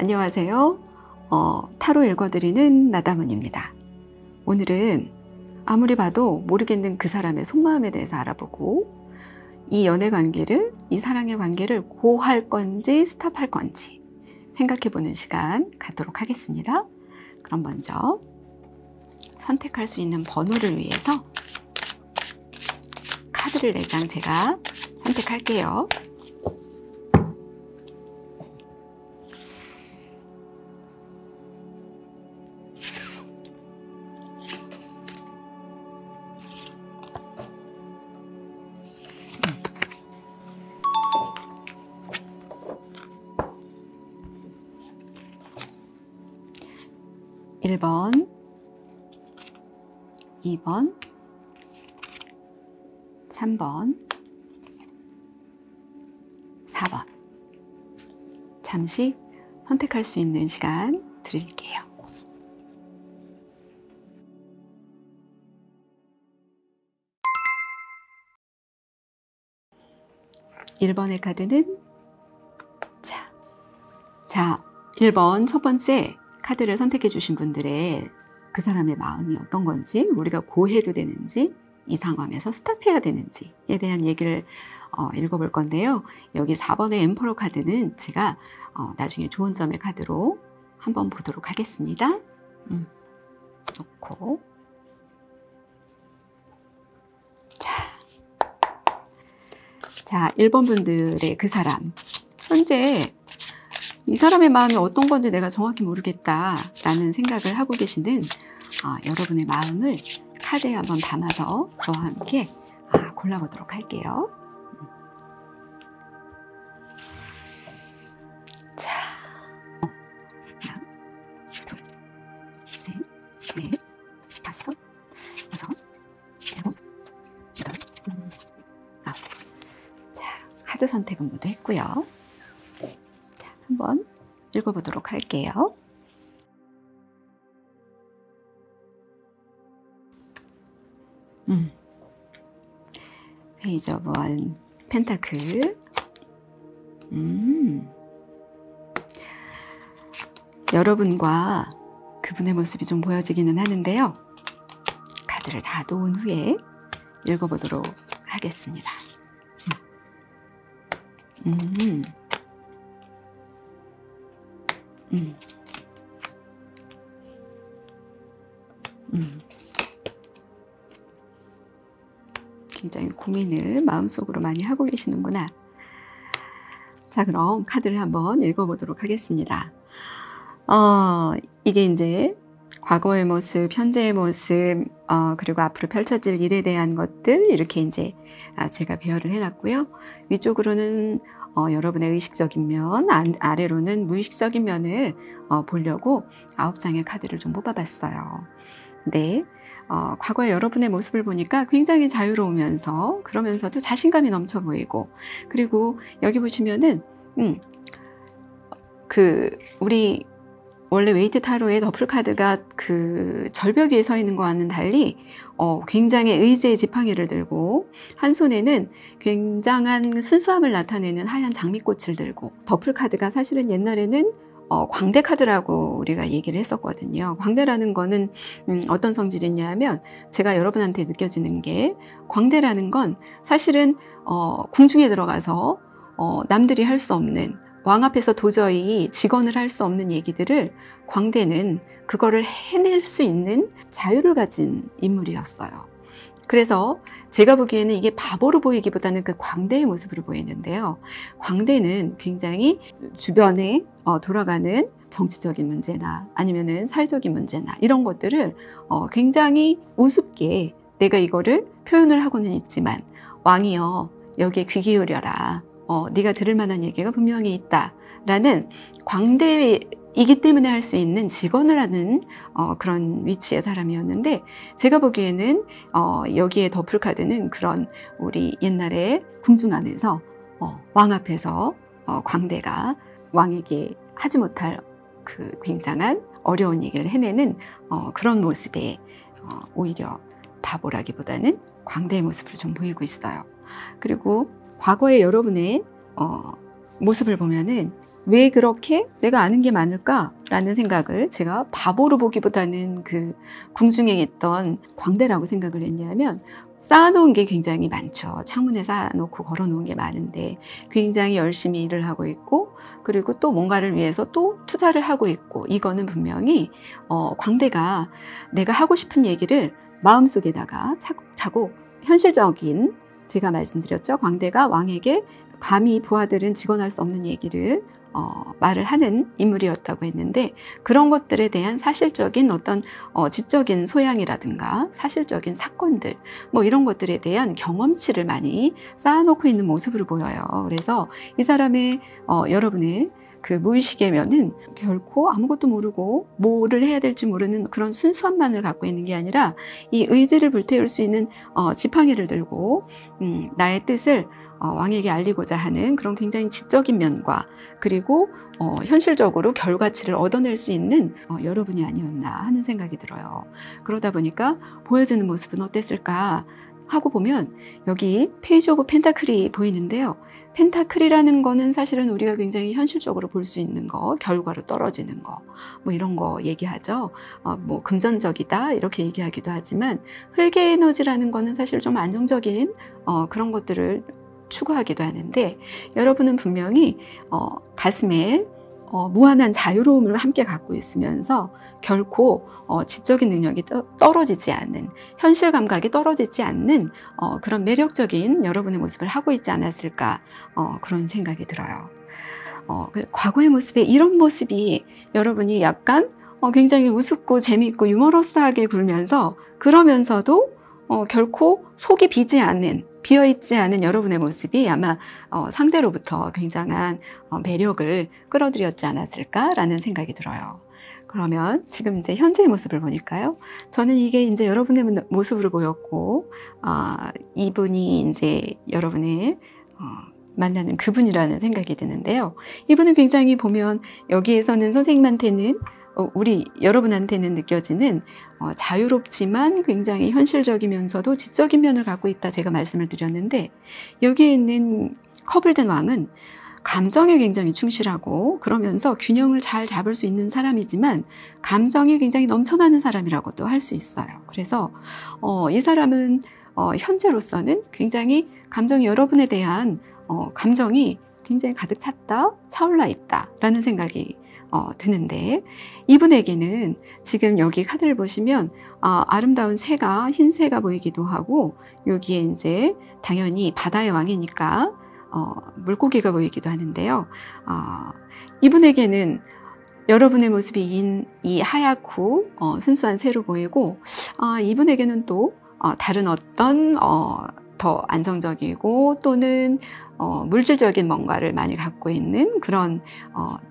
안녕하세요. 타로 읽어드리는 나다문입니다. 오늘은 아무리 봐도 모르겠는 그 사람의 속마음에 대해서 알아보고 이 연애 관계를, 이 사랑의 관계를 고할 건지 스탑할 건지 생각해보는 시간 갖도록 하겠습니다. 그럼 먼저 선택할 수 있는 번호를 위해서 카드를 4장 제가 선택할게요. 1번, 2번, 3번, 4번. 잠시 선택할 수 있는 시간 드릴게요. (1번의) 카드는 자 1번 첫 번째 카드를 선택해 주신 분들의 그 사람의 마음이 어떤 건지, 우리가 고해도 되는지, 이 상황에서 스탑해야 되는지에 대한 얘기를 읽어볼 건데요. 여기 4번의 엠퍼러 카드는 제가 나중에 좋은 점의 카드로 한번 보도록 하겠습니다. 놓고 자 1번 분들의 그 사람, 현재 이 사람의 마음이 어떤 건지 내가 정확히 모르겠다 라는 생각을 하고 계시는 여러분의 마음을 카드에 한번 담아서 저와 함께 골라보도록 할게요. 자, 하나, 둘, 셋, 넷, 다섯, 여섯, 일곱, 여덟, 아홉. 자, 카드 선택은 모두 했고요. 한번 읽어보도록 할게요. 페이지 오브 원 펜타클. 여러분과 그분의 모습이 좀 보여지기는 하는데요. 카드를 다 놓은 후에 읽어보도록 하겠습니다. 굉장히 고민을 마음속으로 많이 하고 계시는구나. 자, 그럼 카드를 한번 읽어보도록 하겠습니다. 이게 이제 과거의 모습, 현재의 모습, 그리고 앞으로 펼쳐질 일에 대한 것들, 이렇게 이제 제가 배열을 해놨고요. 위쪽으로는 여러분의 의식적인 면, 아래로는 무의식적인 면을 보려고 9장의 카드를 좀 뽑아봤어요. 네, 과거의 여러분의 모습을 보니까 굉장히 자유로우면서, 그러면서도 자신감이 넘쳐 보이고, 그리고 여기 보시면은 우리 원래 웨이트 타로의 더플 카드가 그 절벽 위에 서 있는 것과는 달리 굉장히 의지의 지팡이를 들고, 한 손에는 굉장한 순수함을 나타내는 하얀 장미꽃을 들고, 더플 카드가 사실은 옛날에는 광대 카드라고 우리가 얘기를 했었거든요. 광대라는 거는 어떤 성질이냐 하면, 제가 여러분한테 느껴지는 게, 광대라는 건 사실은 궁중에 들어가서 남들이 할 수 없는, 왕 앞에서 도저히 직언을 할 수 없는 얘기들을, 광대는 그거를 해낼 수 있는 자유를 가진 인물이었어요. 그래서 제가 보기에는 이게 바보로 보이기보다는 그 광대의 모습으로 보이는데요. 광대는 굉장히 주변에 돌아가는 정치적인 문제나 아니면은 사회적인 문제나 이런 것들을 굉장히 우습게 내가 이거를 표현을 하고는 있지만, 왕이여 여기에 귀 기울여라, 네가 들을 만한 얘기가 분명히 있다 라는, 광대이기 때문에 할 수 있는 직언을 하는 그런 위치의 사람이었는데, 제가 보기에는 여기에 더플 카드는 그런, 우리 옛날에 궁중 안에서 왕 앞에서 광대가 왕에게 하지 못할 그 굉장한 어려운 얘기를 해내는 그런 모습에 오히려 바보라기보다는 광대의 모습을 좀 보이고 있어요. 그리고 과거의 여러분의 모습을 보면은 왜 그렇게 내가 아는 게 많을까라는 생각을 제가 바보로 보기보다는 그 궁중에 있던 광대라고 생각을 했냐면 쌓아놓은 게 굉장히 많죠. 창문에 쌓아놓고 걸어놓은 게 많은데 굉장히 열심히 일을 하고 있고 그리고 또 뭔가를 위해서 또 투자를 하고 있고 이거는 분명히 광대가 내가 하고 싶은 얘기를 마음속에다가 차곡차곡 현실적인 제가 말씀드렸죠. 광대가 왕에게 감히 부하들은 직언할 수 없는 얘기를 말을 하는 인물이었다고 했는데 그런 것들에 대한 사실적인 어떤 지적인 소양이라든가 사실적인 사건들 뭐 이런 것들에 대한 경험치를 많이 쌓아놓고 있는 모습으로 보여요. 그래서 이 사람의 여러분의 그 무의식의 면은 결코 아무것도 모르고 뭐를 해야 될지 모르는 그런 순수함만을 갖고 있는 게 아니라 이 의지를 불태울 수 있는 지팡이를 들고 나의 뜻을 왕에게 알리고자 하는 그런 굉장히 지적인 면과 그리고 현실적으로 결과치를 얻어낼 수 있는 여러분이 아니었나 하는 생각이 들어요. 그러다 보니까 보여지는 모습은 어땠을까 하고 보면 여기 페이지 오브 펜타클이 보이는데요. 펜타클이라는 거는 사실은 우리가 굉장히 현실적으로 볼 수 있는 거, 결과로 떨어지는 거, 뭐 이런 거 얘기하죠. 뭐 금전적이다 이렇게 얘기하기도 하지만 흙의 에너지라는 거는 사실 좀 안정적인 그런 것들을 추구하기도 하는데 여러분은 분명히 가슴에 무한한 자유로움을 함께 갖고 있으면서 결코 지적인 능력이 떨어지지 않는 현실 감각이 떨어지지 않는 그런 매력적인 여러분의 모습을 하고 있지 않았을까 그런 생각이 들어요. 과거의 모습에 이런 모습이 여러분이 약간 굉장히 우습고 재미있고 유머러스하게 굴면서 그러면서도 결코 속이 비어있지 않은 여러분의 모습이 아마 상대로부터 굉장한 매력을 끌어들였지 않았을까라는 생각이 들어요. 그러면 지금 이제 현재의 모습을 보니까요. 저는 이게 이제 여러분의 모습으로 보였고, 이분이 이제 여러분의 만나는 그분이라는 생각이 드는데요. 이분은 굉장히 보면 여기에서는 선생님한테는 여러분한테는 느껴지는 자유롭지만 굉장히 현실적이면서도 지적인 면을 갖고 있다 제가 말씀을 드렸는데 여기에 있는 컵을 든 왕은 감정에 굉장히 충실하고 그러면서 균형을 잘 잡을 수 있는 사람이지만 감정이 굉장히 넘쳐나는 사람이라고도 할 수 있어요. 그래서 이 사람은 현재로서는 굉장히 여러분에 대한 감정이 굉장히 가득 찼다, 차올라 있다 라는 생각이 드는데 이분에게는 지금 여기 카드를 보시면 아름다운 새가 흰 새가 보이기도 하고 여기에 이제 당연히 바다의 왕이니까 물고기가 보이기도 하는데요. 이분에게는 여러분의 모습이 이 하얗고 순수한 새로 보이고 이분에게는 또 다른 어떤 더 안정적이고 또는 물질적인 뭔가를 많이 갖고 있는 그런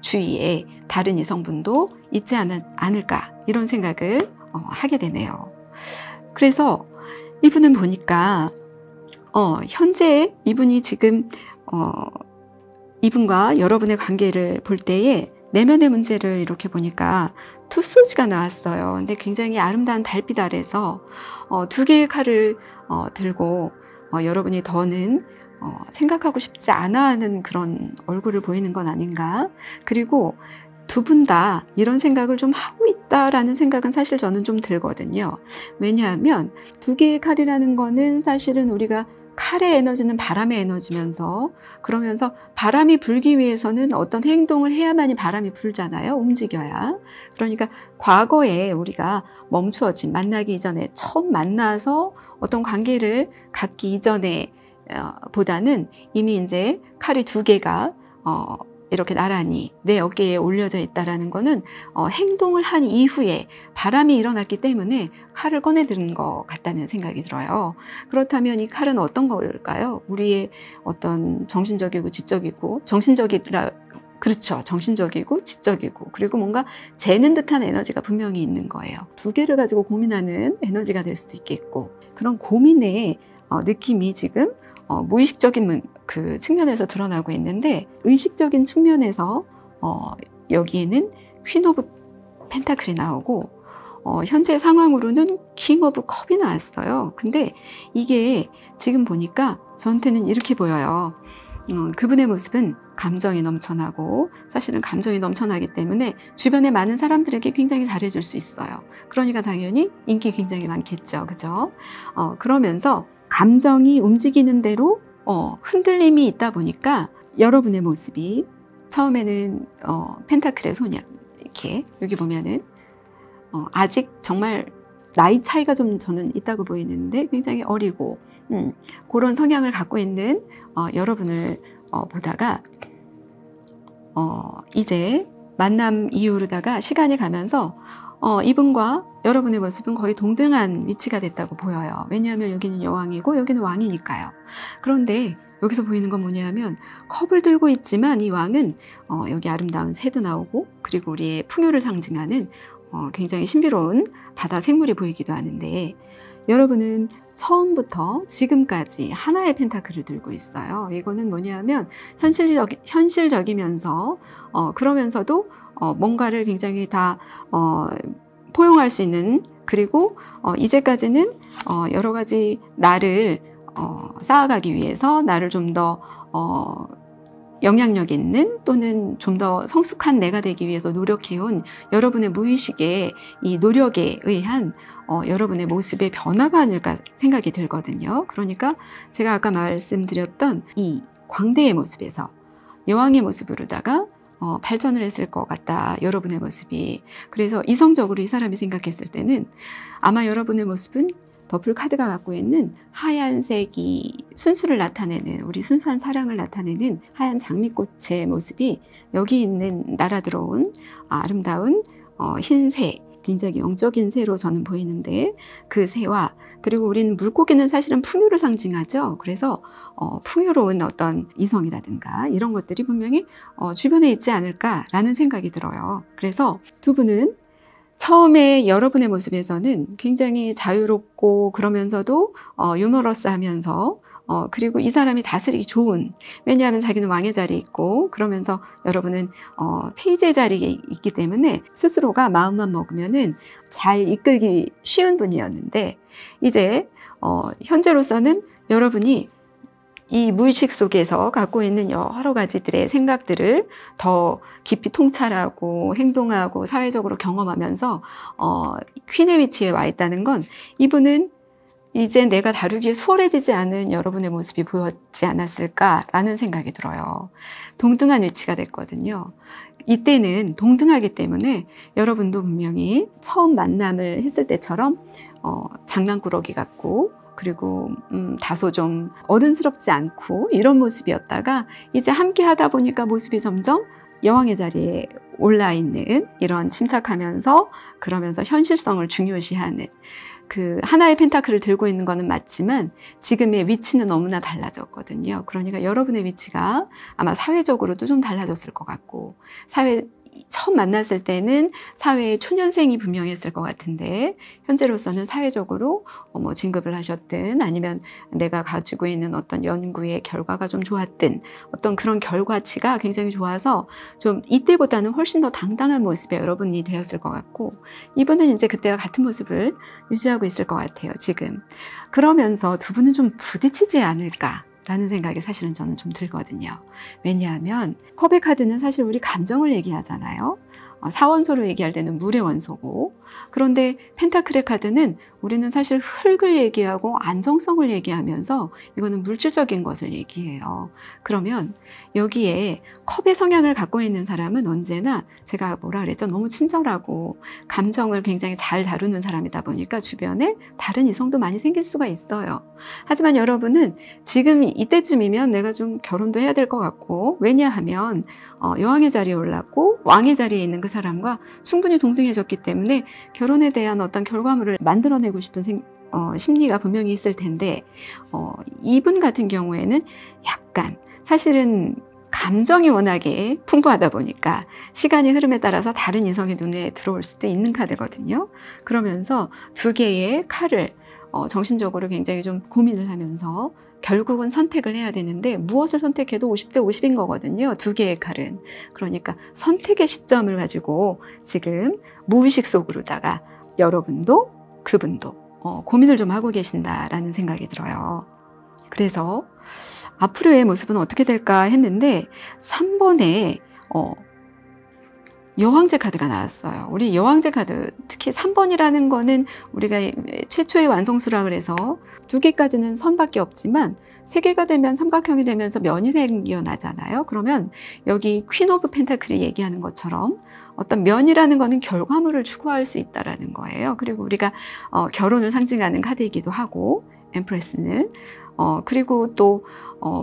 주위에 다른 이성분도 있지 않을까 이런 생각을 하게 되네요. 그래서 이분은 보니까 현재 이분이 지금 이분과 여러분의 관계를 볼 때에 내면의 문제를 이렇게 보니까 투소지가 나왔어요. 근데 굉장히 아름다운 달빛 아래서 두 개의 칼을 들고 여러분이 더는 생각하고 싶지 않아 하는 그런 얼굴을 보이는 건 아닌가. 그리고 두 분 다 이런 생각을 좀 하고 있다라는 생각은 사실 저는 좀 들거든요. 왜냐하면 두 개의 칼이라는 거는 사실은 우리가 칼의 에너지는 바람의 에너지면서 그러면서 바람이 불기 위해서는 어떤 행동을 해야만이 바람이 불잖아요. 움직여야. 그러니까 과거에 우리가 멈추어진 만나기 이전에 처음 만나서 어떤 관계를 갖기 이전에 보다는 이미 이제 칼이 두 개가 이렇게 나란히 내 어깨에 올려져 있다라는 거는 행동을 한 이후에 바람이 일어났기 때문에 칼을 꺼내드는 것 같다는 생각이 들어요. 그렇다면 이 칼은 어떤 걸까요? 우리의 어떤 정신적이고 지적이고 그렇죠. 정신적이고 지적이고 그리고 뭔가 재는 듯한 에너지가 분명히 있는 거예요. 두 개를 가지고 고민하는 에너지가 될 수도 있겠고 그런 고민의 느낌이 지금 무의식적인 그 측면에서 드러나고 있는데 의식적인 측면에서 여기에는 퀸 오브 펜타클이 나오고 현재 상황으로는 킹 오브 컵이 나왔어요. 근데 이게 지금 보니까 저한테는 이렇게 보여요. 그분의 모습은 감정이 넘쳐나고 사실은 감정이 넘쳐나기 때문에 주변의 많은 사람들에게 굉장히 잘해줄 수 있어요. 그러니까 당연히 인기 굉장히 많겠죠. 그죠? 그러면서 감정이 움직이는 대로 흔들림이 있다 보니까 여러분의 모습이 처음에는 펜타클의 소년 이렇게 여기 보면은 아직 정말 나이 차이가 좀 저는 있다고 보이는데 굉장히 어리고 그런 성향을 갖고 있는 여러분을 보다가 이제 만남 이후로다가 시간이 가면서 이분과 여러분의 모습은 거의 동등한 위치가 됐다고 보여요. 왜냐하면 여기는 여왕이고 여기는 왕이니까요. 그런데 여기서 보이는 건 뭐냐면 컵을 들고 있지만 이 왕은 여기 아름다운 새도 나오고 그리고 우리의 풍요를 상징하는 굉장히 신비로운 바다 생물이 보이기도 하는데 여러분은 처음부터 지금까지 하나의 펜타클을 들고 있어요. 이거는 뭐냐면 현실적이면서 그러면서도 뭔가를 굉장히 다 포용할 수 있는 그리고 이제까지는 여러 가지 나를 쌓아가기 위해서 나를 좀 더 영향력 있는 또는 좀 더 성숙한 내가 되기 위해서 노력해온 여러분의 무의식의 이 노력에 의한 여러분의 모습의 변화가 아닐까 생각이 들거든요. 그러니까 제가 아까 말씀드렸던 이 광대의 모습에서 여왕의 모습으로다가 발전을 했을 것 같다. 여러분의 모습이. 그래서 이성적으로 이 사람이 생각했을 때는 아마 여러분의 모습은 더블 카드가 갖고 있는 하얀색이 순수를 나타내는 우리 순수한 사랑을 나타내는 하얀 장미꽃의 모습이 여기 있는 날아들어온 아름다운 흰새 굉장히 영적인 새로 저는 보이는데 그 새와 그리고 우리는 물고기는 사실은 풍요를 상징하죠. 그래서 풍요로운 어떤 이성이라든가 이런 것들이 분명히 주변에 있지 않을까라는 생각이 들어요. 그래서 두 분은 처음에 여러분의 모습에서는 굉장히 자유롭고 그러면서도 유머러스하면서 그리고 이 사람이 다스리기 좋은 왜냐하면 자기는 왕의 자리에 있고 그러면서 여러분은 페이지의 자리에 있기 때문에 스스로가 마음만 먹으면은 잘 이끌기 쉬운 분이었는데 이제 현재로서는 여러분이 이 무의식 속에서 갖고 있는 여러 가지들의 생각들을 더 깊이 통찰하고 행동하고 사회적으로 경험하면서 퀸의 위치에 와 있다는 건 이분은 이제 내가 다루기에 수월해지지 않은 여러분의 모습이 보였지 않았을까라는 생각이 들어요. 동등한 위치가 됐거든요. 이때는 동등하기 때문에 여러분도 분명히 처음 만남을 했을 때처럼 장난꾸러기 같고 그리고 다소 좀 어른스럽지 않고 이런 모습이었다가 이제 함께 하다 보니까 모습이 점점 여왕의 자리에 올라 있는 이런 침착하면서 그러면서 현실성을 중요시하는 그 하나의 펜타클을 들고 있는 거는 맞지만 지금의 위치는 너무나 달라졌거든요. 그러니까 여러분의 위치가 아마 사회적으로도 좀 달라졌을 것 같고 처음 만났을 때는 사회에 초년생이 분명했을 것 같은데 현재로서는 사회적으로 뭐 진급을 하셨든 아니면 내가 가지고 있는 어떤 연구의 결과가 좀 좋았든 어떤 그런 결과치가 굉장히 좋아서 좀 이때보다는 훨씬 더 당당한 모습의 여러분이 되었을 것 같고 이분은 이제 그때와 같은 모습을 유지하고 있을 것 같아요. 지금 그러면서 두 분은 좀 부딪히지 않을까 라는 생각이 사실은 저는 좀 들거든요. 왜냐하면 컵의 카드는 사실 우리 감정을 얘기하잖아요. 사원소로 얘기할 때는 물의 원소고 그런데 펜타클의 카드는 우리는 사실 흙을 얘기하고 안정성을 얘기하면서 이거는 물질적인 것을 얘기해요. 그러면 여기에 컵의 성향을 갖고 있는 사람은 언제나 제가 뭐라 그랬죠? 너무 친절하고 감정을 굉장히 잘 다루는 사람이다 보니까 주변에 다른 이성도 많이 생길 수가 있어요. 하지만 여러분은 지금 이때쯤이면 내가 좀 결혼도 해야 될 것 같고 왜냐하면 여왕의 자리에 올랐고 왕의 자리에 있는 그 사람과 충분히 동등해졌기 때문에 결혼에 대한 어떤 결과물을 만들어내고 싶은 심리가 분명히 있을 텐데 이분 같은 경우에는 약간 사실은 감정이 워낙에 풍부하다 보니까 시간의 흐름에 따라서 다른 이성의 눈에 들어올 수도 있는 카드거든요. 그러면서 두 개의 칼을 정신적으로 굉장히 좀 고민을 하면서 결국은 선택을 해야 되는데 무엇을 선택해도 50대 50인 거거든요. 두 개의 칼은. 그러니까 선택의 시점을 가지고 지금 무의식 속으로다가 여러분도 그분도 고민을 좀 하고 계신다라는 생각이 들어요. 그래서 앞으로의 모습은 어떻게 될까 했는데 3번에 여왕제 카드가 나왔어요. 우리 여왕제 카드, 특히 3번이라는 거는 우리가 최초의 완성수라 그래서 2개까지는 선밖에 없지만 3개가 되면 삼각형이 되면서 면이 생겨나잖아요. 그러면 여기 퀸 오브 펜타클이 얘기하는 것처럼 어떤 면이라는 거는 결과물을 추구할 수 있다라는 거예요. 그리고 우리가 결혼을 상징하는 카드이기도 하고, 엠프레스는 그리고 또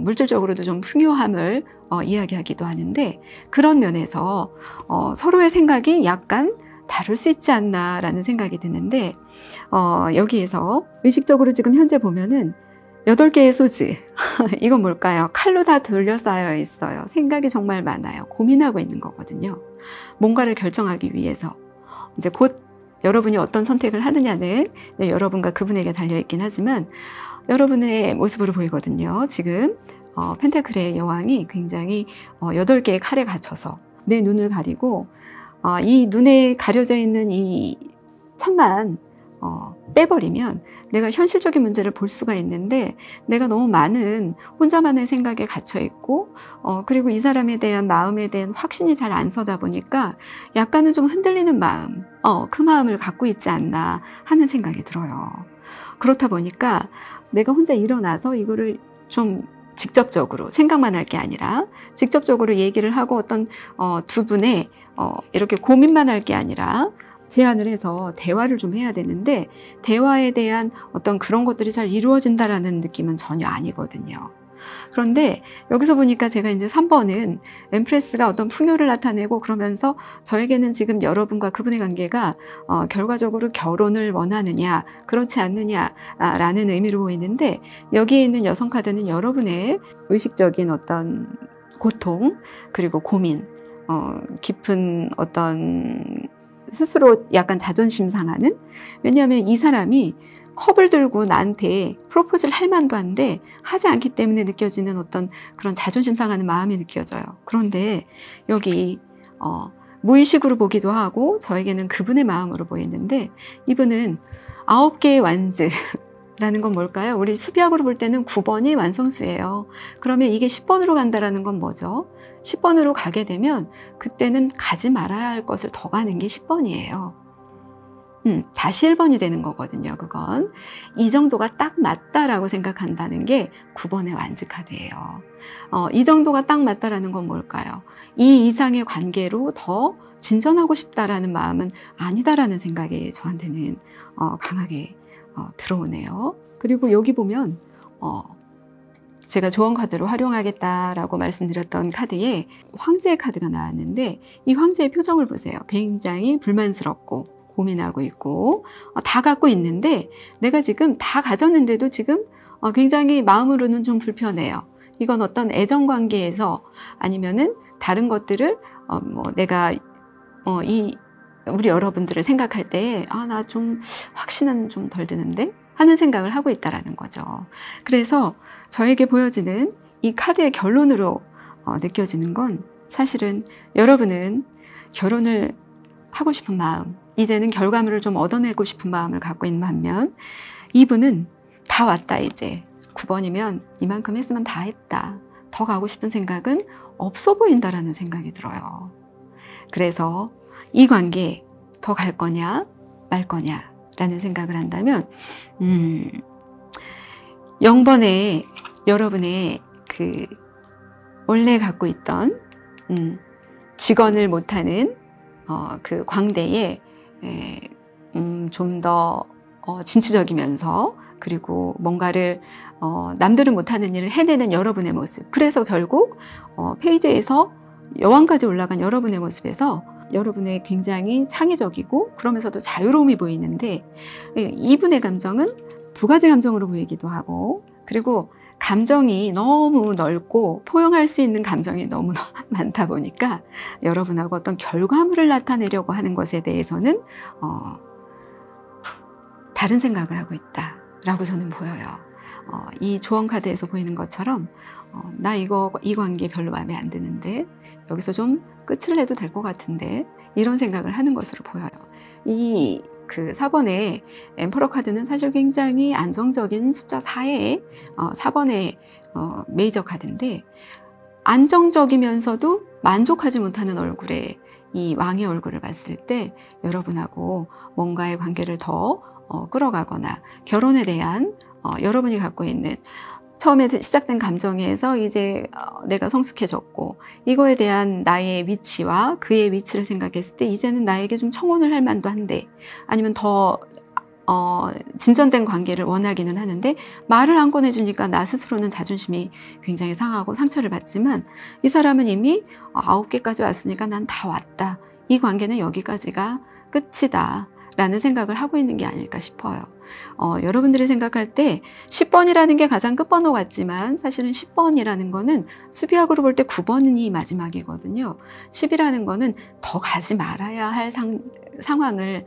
물질적으로도 좀 풍요함을 이야기하기도 하는데, 그런 면에서 서로의 생각이 약간 다를 수 있지 않나라는 생각이 드는데, 여기에서 의식적으로 지금 현재 보면은 8개의 소즈 이건 뭘까요? 칼로 다 둘러싸여 있어요. 생각이 정말 많아요. 고민하고 있는 거거든요. 뭔가를 결정하기 위해서. 이제 곧 여러분이 어떤 선택을 하느냐는 여러분과 그분에게 달려있긴 하지만 여러분의 모습으로 보이거든요. 지금 펜타클의 여왕이 굉장히 8개의 칼에 갇혀서 내 눈을 가리고 이 눈에 가려져 있는 이 천만 빼버리면 내가 현실적인 문제를 볼 수가 있는데, 내가 너무 많은 혼자만의 생각에 갇혀 있고 그리고 이 사람에 대한 마음에 대한 확신이 잘 안 서다 보니까 약간은 좀 흔들리는 마음, 그 마음을 갖고 있지 않나 하는 생각이 들어요. 그렇다 보니까 내가 혼자 일어나서 이거를 좀 직접적으로 생각만 할 게 아니라 직접적으로 얘기를 하고 어떤 두 분의 이렇게 고민만 할 게 아니라 제안을 해서 대화를 좀 해야 되는데, 대화에 대한 어떤 그런 것들이 잘 이루어진다라는 느낌은 전혀 아니거든요. 그런데 여기서 보니까 제가 이제 3번은 엠프레스가 어떤 풍요를 나타내고, 그러면서 저에게는 지금 여러분과 그분의 관계가 결과적으로 결혼을 원하느냐 그렇지 않느냐라는 의미로 보이는데, 여기에 있는 여성 카드는 여러분의 의식적인 어떤 고통 그리고 고민, 깊은 어떤 스스로 약간 자존심 상하는, 왜냐하면 이 사람이 컵을 들고 나한테 프로포즈를 할 만도 한데 하지 않기 때문에 느껴지는 어떤 그런 자존심 상하는 마음이 느껴져요. 그런데 여기 무의식으로 보기도 하고 저에게는 그분의 마음으로 보이는데, 이분은 9개의 완즈 라는 건 뭘까요? 우리 수비학으로 볼 때는 9번이 완성수예요. 그러면 이게 10번으로 간다라는 건 뭐죠? 10번으로 가게 되면 그때는 가지 말아야 할 것을 더 가는 게 10번이에요. 다시 1번이 되는 거거든요. 그건 이 정도가 딱 맞다라고 생각한다는 게 9번의 완즈 카드예요. 이 정도가 딱 맞다라는 건 뭘까요? 이 이상의 관계로 더 진전하고 싶다라는 마음은 아니다라는 생각이 저한테는 강하게 들어오네요. 그리고 여기 보면 제가 조언 카드로 활용하겠다라고 말씀드렸던 카드에 황제의 카드가 나왔는데, 이 황제의 표정을 보세요. 굉장히 불만스럽고 고민하고 있고 다 갖고 있는데, 내가 지금 다 가졌는데도 지금 굉장히 마음으로는 좀 불편해요. 이건 어떤 애정관계에서 아니면은 다른 것들을 내가 우리 여러분들을 생각할 때 나 좀 확신은 좀 덜 드는데 하는 생각을 하고 있다라는 거죠. 그래서 저에게 보여지는 이 카드의 결론으로 느껴지는 건, 사실은 여러분은 결혼을 하고 싶은 마음, 이제는 결과물을 좀 얻어내고 싶은 마음을 갖고 있는 반면, 이분은 다 왔다, 이제 9번이면 이만큼 했으면 다 했다, 더 가고 싶은 생각은 없어 보인다라는 생각이 들어요. 그래서 이 관계 더 갈 거냐 말 거냐 라는 생각을 한다면 0번에 여러분의 그 원래 갖고 있던 직언을 못하는 그 광대에 좀 더 진취적이면서, 그리고 뭔가를 남들은 못하는 일을 해내는 여러분의 모습, 그래서 결국 페이지에서 여왕까지 올라간 여러분의 모습에서 여러분의 굉장히 창의적이고 그러면서도 자유로움이 보이는데, 이분의 감정은 2가지 감정으로 보이기도 하고, 그리고 감정이 너무 넓고 포용할 수 있는 감정이 너무 많다 보니까 여러분하고 어떤 결과물을 나타내려고 하는 것에 대해서는 다른 생각을 하고 있다라고 저는 보여요. 이 조언 카드에서 보이는 것처럼 나 이 관계 별로 마음에 안 드는데 여기서 좀 끝을 내도 될 것 같은데, 이런 생각을 하는 것으로 보여요. 이 그 4번의 엠퍼러 카드는 사실 굉장히 안정적인 숫자 4의 4번의 메이저 카드인데, 안정적이면서도 만족하지 못하는 얼굴에 이 왕의 얼굴을 봤을 때 여러분하고 뭔가의 관계를 더 끌어가거나 결혼에 대한 여러분이 갖고 있는 처음에 시작된 감정에서 이제 내가 성숙해졌고 이거에 대한 나의 위치와 그의 위치를 생각했을 때 이제는 나에게 좀 청혼을 할 만도 한데, 아니면 더 진전된 관계를 원하기는 하는데 말을 안 꺼내주니까 나 스스로는 자존심이 굉장히 상하고 상처를 받지만, 이 사람은 이미 9개까지 왔으니까 난 다 왔다, 이 관계는 여기까지가 끝이다 라는 생각을 하고 있는 게 아닐까 싶어요. 여러분들이 생각할 때 10번이라는 게 가장 끝번호 같지만 사실은 10번이라는 거는 수비학으로 볼 때 9번이 마지막이거든요. 10이라는 거는 더 가지 말아야 할 상황을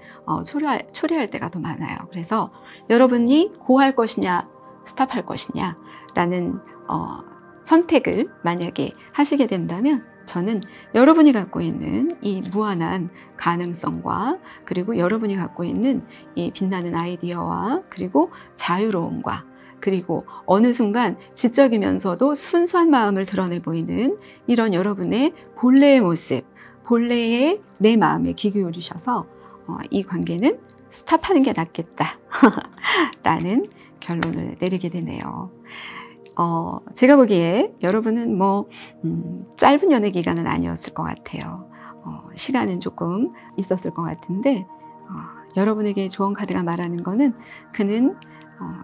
초래할 때가 더 많아요. 그래서 여러분이 고할 것이냐 스탑할 것이냐 라는 선택을 만약에 하시게 된다면, 저는 여러분이 갖고 있는 이 무한한 가능성과, 그리고 여러분이 갖고 있는 이 빛나는 아이디어와, 그리고 자유로움과, 그리고 어느 순간 지적이면서도 순수한 마음을 드러내 보이는 이런 여러분의 본래의 모습, 본래의 내 마음에 귀 기울이셔서 이 관계는 스탑하는 게 낫겠다 라는 결론을 내리게 되네요. 제가 보기에 여러분은 짧은 연애 기간은 아니었을 것 같아요. 시간은 조금 있었을 것 같은데, 여러분에게 조언 카드가 말하는 거는 그는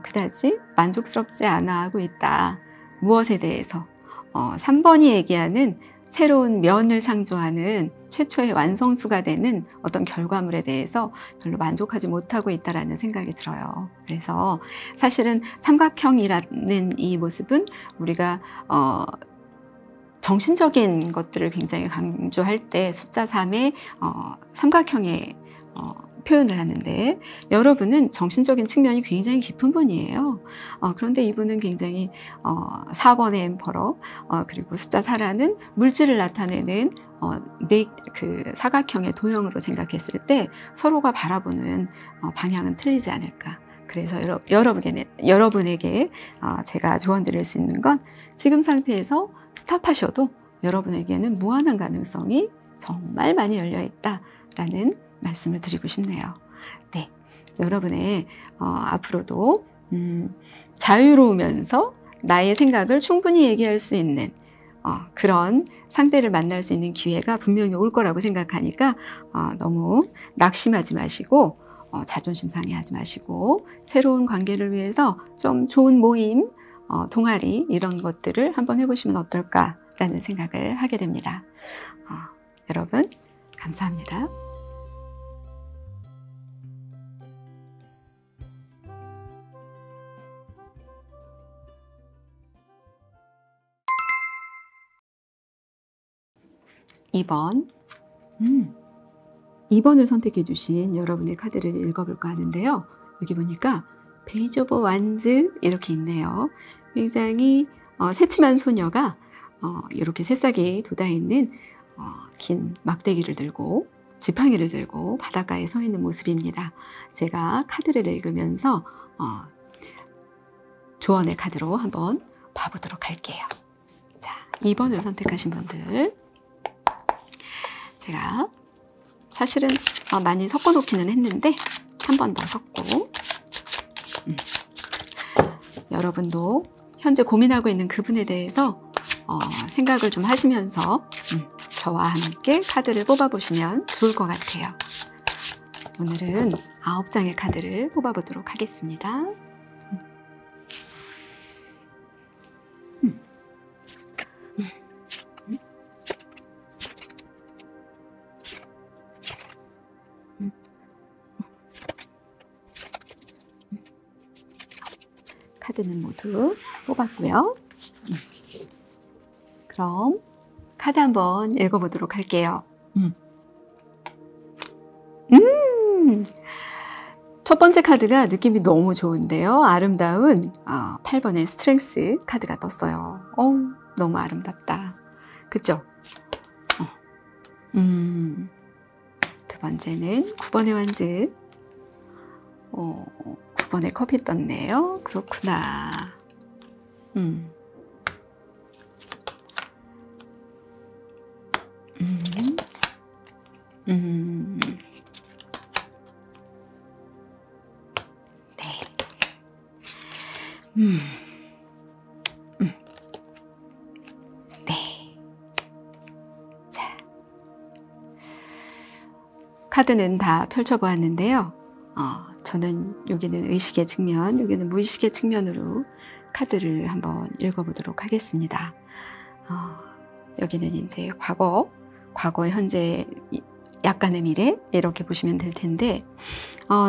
그다지 만족스럽지 않아 하고 있다. 무엇에 대해서? 3번이 얘기하는 새로운 면을 창조하는 최초의 완성수가 되는 어떤 결과물에 대해서 별로 만족하지 못하고 있다라는 생각이 들어요. 그래서 사실은 삼각형이라는 이 모습은 우리가 정신적인 것들을 굉장히 강조할 때 숫자 3의 삼각형의 표현을 하는데, 여러분은 정신적인 측면이 굉장히 깊은 분이에요. 그런데 이분은 굉장히 4번의 엠퍼러, 그리고 숫자 4라는 물질을 나타내는 그 사각형의 도형으로 생각했을 때 서로가 바라보는 방향은 틀리지 않을까. 그래서 여러분에게 제가 조언 드릴 수 있는 건, 지금 상태에서 스탑하셔도 여러분에게는 무한한 가능성이 정말 많이 열려 있다라는 말씀을 드리고 싶네요. 네, 여러분의 앞으로도 자유로우면서 나의 생각을 충분히 얘기할 수 있는 그런 상대를 만날 수 있는 기회가 분명히 올 거라고 생각하니까 너무 낙심하지 마시고 자존심 상해하지 마시고, 새로운 관계를 위해서 좀 좋은 모임, 동아리 이런 것들을 한번 해보시면 어떨까라는 생각을 하게 됩니다. 여러분 감사합니다. 2번. 2번을 선택해 주신 여러분의 카드를 읽어볼까 하는데요. 여기 보니까 페이지 오브 완즈 이렇게 있네요. 굉장히 새침한 소녀가 이렇게 새싹이 돋아있는 긴 막대기를 들고 지팡이를 들고 바닷가에 서 있는 모습입니다. 제가 카드를 읽으면서 조언의 카드로 한번 봐보도록 할게요. 자, 2번을 선택하신 분들, 제가 사실은 많이 섞어 놓기는 했는데 한 번 더 섞고, 여러분도 현재 고민하고 있는 그분에 대해서 생각을 좀 하시면서 저와 함께 카드를 뽑아보시면 좋을 것 같아요. 오늘은 9장의 카드를 뽑아보도록 하겠습니다. 카드는 모두 뽑았고요. 그럼 카드 한번 읽어보도록 할게요. 첫 번째 카드가 느낌이 너무 좋은데요. 아름다운 8번의 스트렝스 카드가 떴어요. 너무 아름답다. 그쵸? 두 번째는 9번의 완즈. 9번에 컵이 떴네요. 그렇구나. 음. 네. 네. 자. 카드는 다 펼쳐보았는데요. 저는 여기는 의식의 측면, 여기는 무의식의 측면으로 카드를 한번 읽어보도록 하겠습니다. 여기는 이제 과거, 현재, 약간의 미래 이렇게 보시면 될 텐데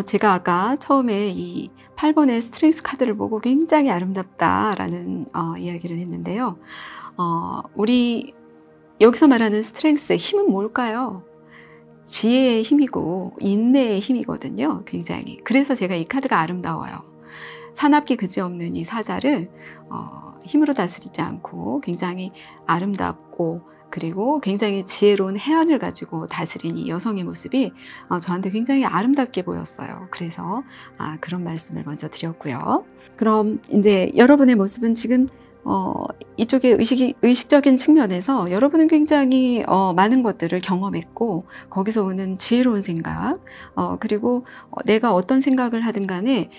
제가 아까 처음에 이 8번의 스트렝스 카드를 보고 굉장히 아름답다라는 이야기를 했는데요. 우리 여기서 말하는 스트렝스, 힘은 뭘까요? 지혜의 힘이고 인내의 힘이거든요. 굉장히. 그래서 제가 이 카드가 아름다워요. 사납기 그지없는 이 사자를 힘으로 다스리지 않고 굉장히 아름답고 그리고 굉장히 지혜로운 해안을 가지고 다스린 이 여성의 모습이 저한테 굉장히 아름답게 보였어요. 그래서 그런 말씀을 먼저 드렸고요. 그럼 이제 여러분의 모습은 지금 이쪽에 의식적인 측면에서 여러분은 굉장히 많은 것들을 경험했고 거기서 오는 지혜로운 생각 그리고 내가 어떤 생각을 하든 간에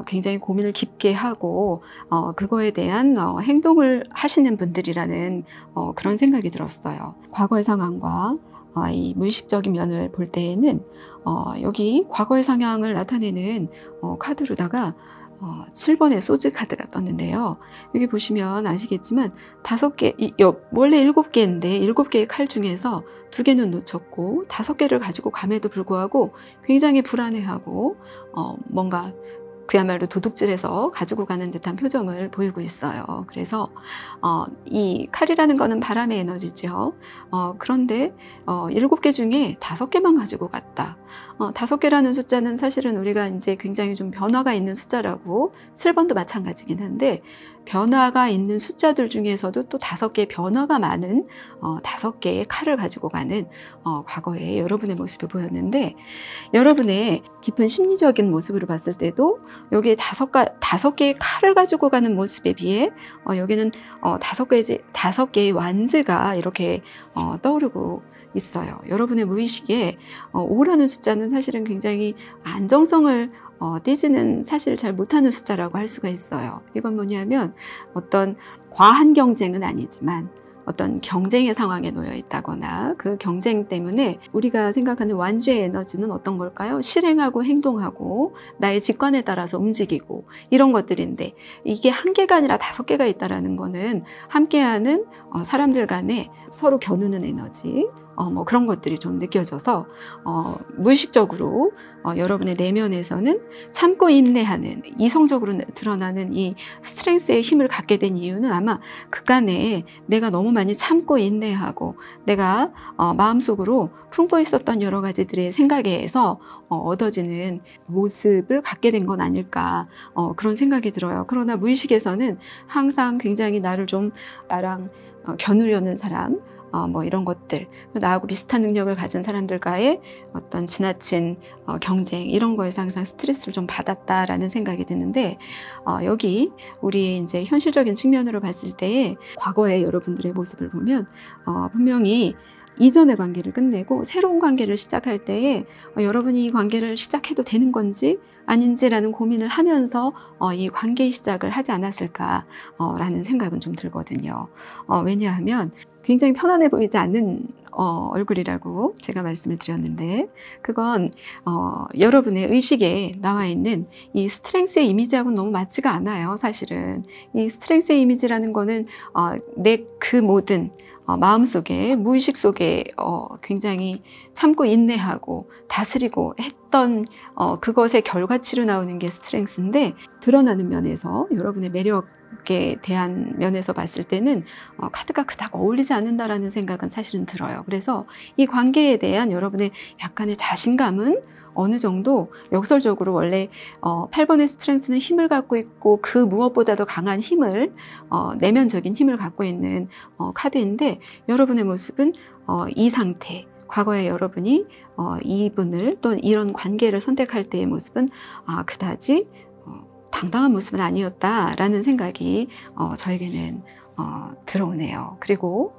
굉장히 고민을 깊게 하고 그거에 대한 행동을 하시는 분들이라는 그런 생각이 들었어요. 과거의 상황과 이 무의식적인 면을 볼 때에는 여기 과거의 상황을 나타내는 카드로다가 7번의 소즈 카드가 떴는데요. 여기 보시면 아시겠지만 5개, 원래 7개인데 7개의 칼 중에서 2개는 놓쳤고 5개를 가지고 감에도 불구하고 굉장히 불안해하고 뭔가 그야말로 도둑질해서 가지고 가는 듯한 표정을 보이고 있어요. 그래서 이 칼이라는 거는 바람의 에너지죠. 그런데 7개 중에 5개만 가지고 갔다. 5개라는 숫자는 사실은 우리가 이제 굉장히 좀 변화가 있는 숫자라고 7번도 마찬가지긴 한데 변화가 있는 숫자들 중에서도 또 5개의 변화가 많은 5개의 칼을 가지고 가는 과거의 여러분의 모습이 보였는데 여러분의 깊은 심리적인 모습으로 봤을 때도 여기에 5개의 칼을 가지고 가는 모습에 비해 여기는 5개의 완즈가 이렇게 떠오르고 있어요. 여러분의 무의식에 5라는 숫자는 사실은 굉장히 안정성을 띄지는 사실 잘 못하는 숫자라고 할 수가 있어요. 이건 뭐냐면 어떤 과한 경쟁은 아니지만 어떤 경쟁의 상황에 놓여 있다거나 그 경쟁 때문에 우리가 생각하는 완주의 에너지는 어떤 걸까요? 실행하고 행동하고 나의 직관에 따라서 움직이고 이런 것들인데 이게 1개가 아니라 5개가 있다는 거는 함께하는 사람들 간에 서로 겨누는 에너지 뭐 그런 것들이 좀 느껴져서 무의식적으로 여러분의 내면에서는 참고 인내하는 이성적으로 드러나는 이 스트렝스의 힘을 갖게 된 이유는 아마 그간에 내가 너무 많이 참고 인내하고 내가 마음속으로 품고 있었던 여러 가지들의 생각에 의해서 얻어지는 모습을 갖게 된 건 아닐까 그런 생각이 들어요. 그러나 무의식에서는 항상 굉장히 나랑 겨누려는 사람 뭐 이런 것들 나하고 비슷한 능력을 가진 사람들과의 어떤 지나친 경쟁 이런 거에서 항상 스트레스를 좀 받았다라는 생각이 드는데 여기 우리의 이제 현실적인 측면으로 봤을 때에 과거의 여러분들의 모습을 보면 분명히 이전의 관계를 끝내고 새로운 관계를 시작할 때에 여러분이 이 관계를 시작해도 되는 건지 아닌지라는 고민을 하면서 이 관계의 시작을 하지 않았을까라는 생각은 좀 들거든요. 왜냐하면 굉장히 편안해 보이지 않는 얼굴이라고 제가 말씀을 드렸는데 그건 여러분의 의식에 나와 있는 이 스트렝스의 이미지하고는 너무 맞지가 않아요. 사실은 이 스트렝스의 이미지라는 거는 내 그 모든 마음속에 무의식 속에 굉장히 참고 인내하고 다스리고 했던 그것의 결과치로 나오는 게 스트렝스인데 드러나는 면에서 여러분의 매력에 대한 면에서 봤을 때는 카드가 그닥 어울리지 않는다라는 생각은 사실은 들어요. 그래서 이 관계에 대한 여러분의 약간의 자신감은 어느 정도 역설적으로 원래 8번의 스트렝스는 힘을 갖고 있고 그 무엇보다도 강한 힘을 내면적인 힘을 갖고 있는 카드인데 여러분의 모습은 이 상태 과거에 여러분이 이분을 또는 이런 관계를 선택할 때의 모습은 그다지 당당한 모습은 아니었다라는 생각이 저에게는 들어오네요. 그리고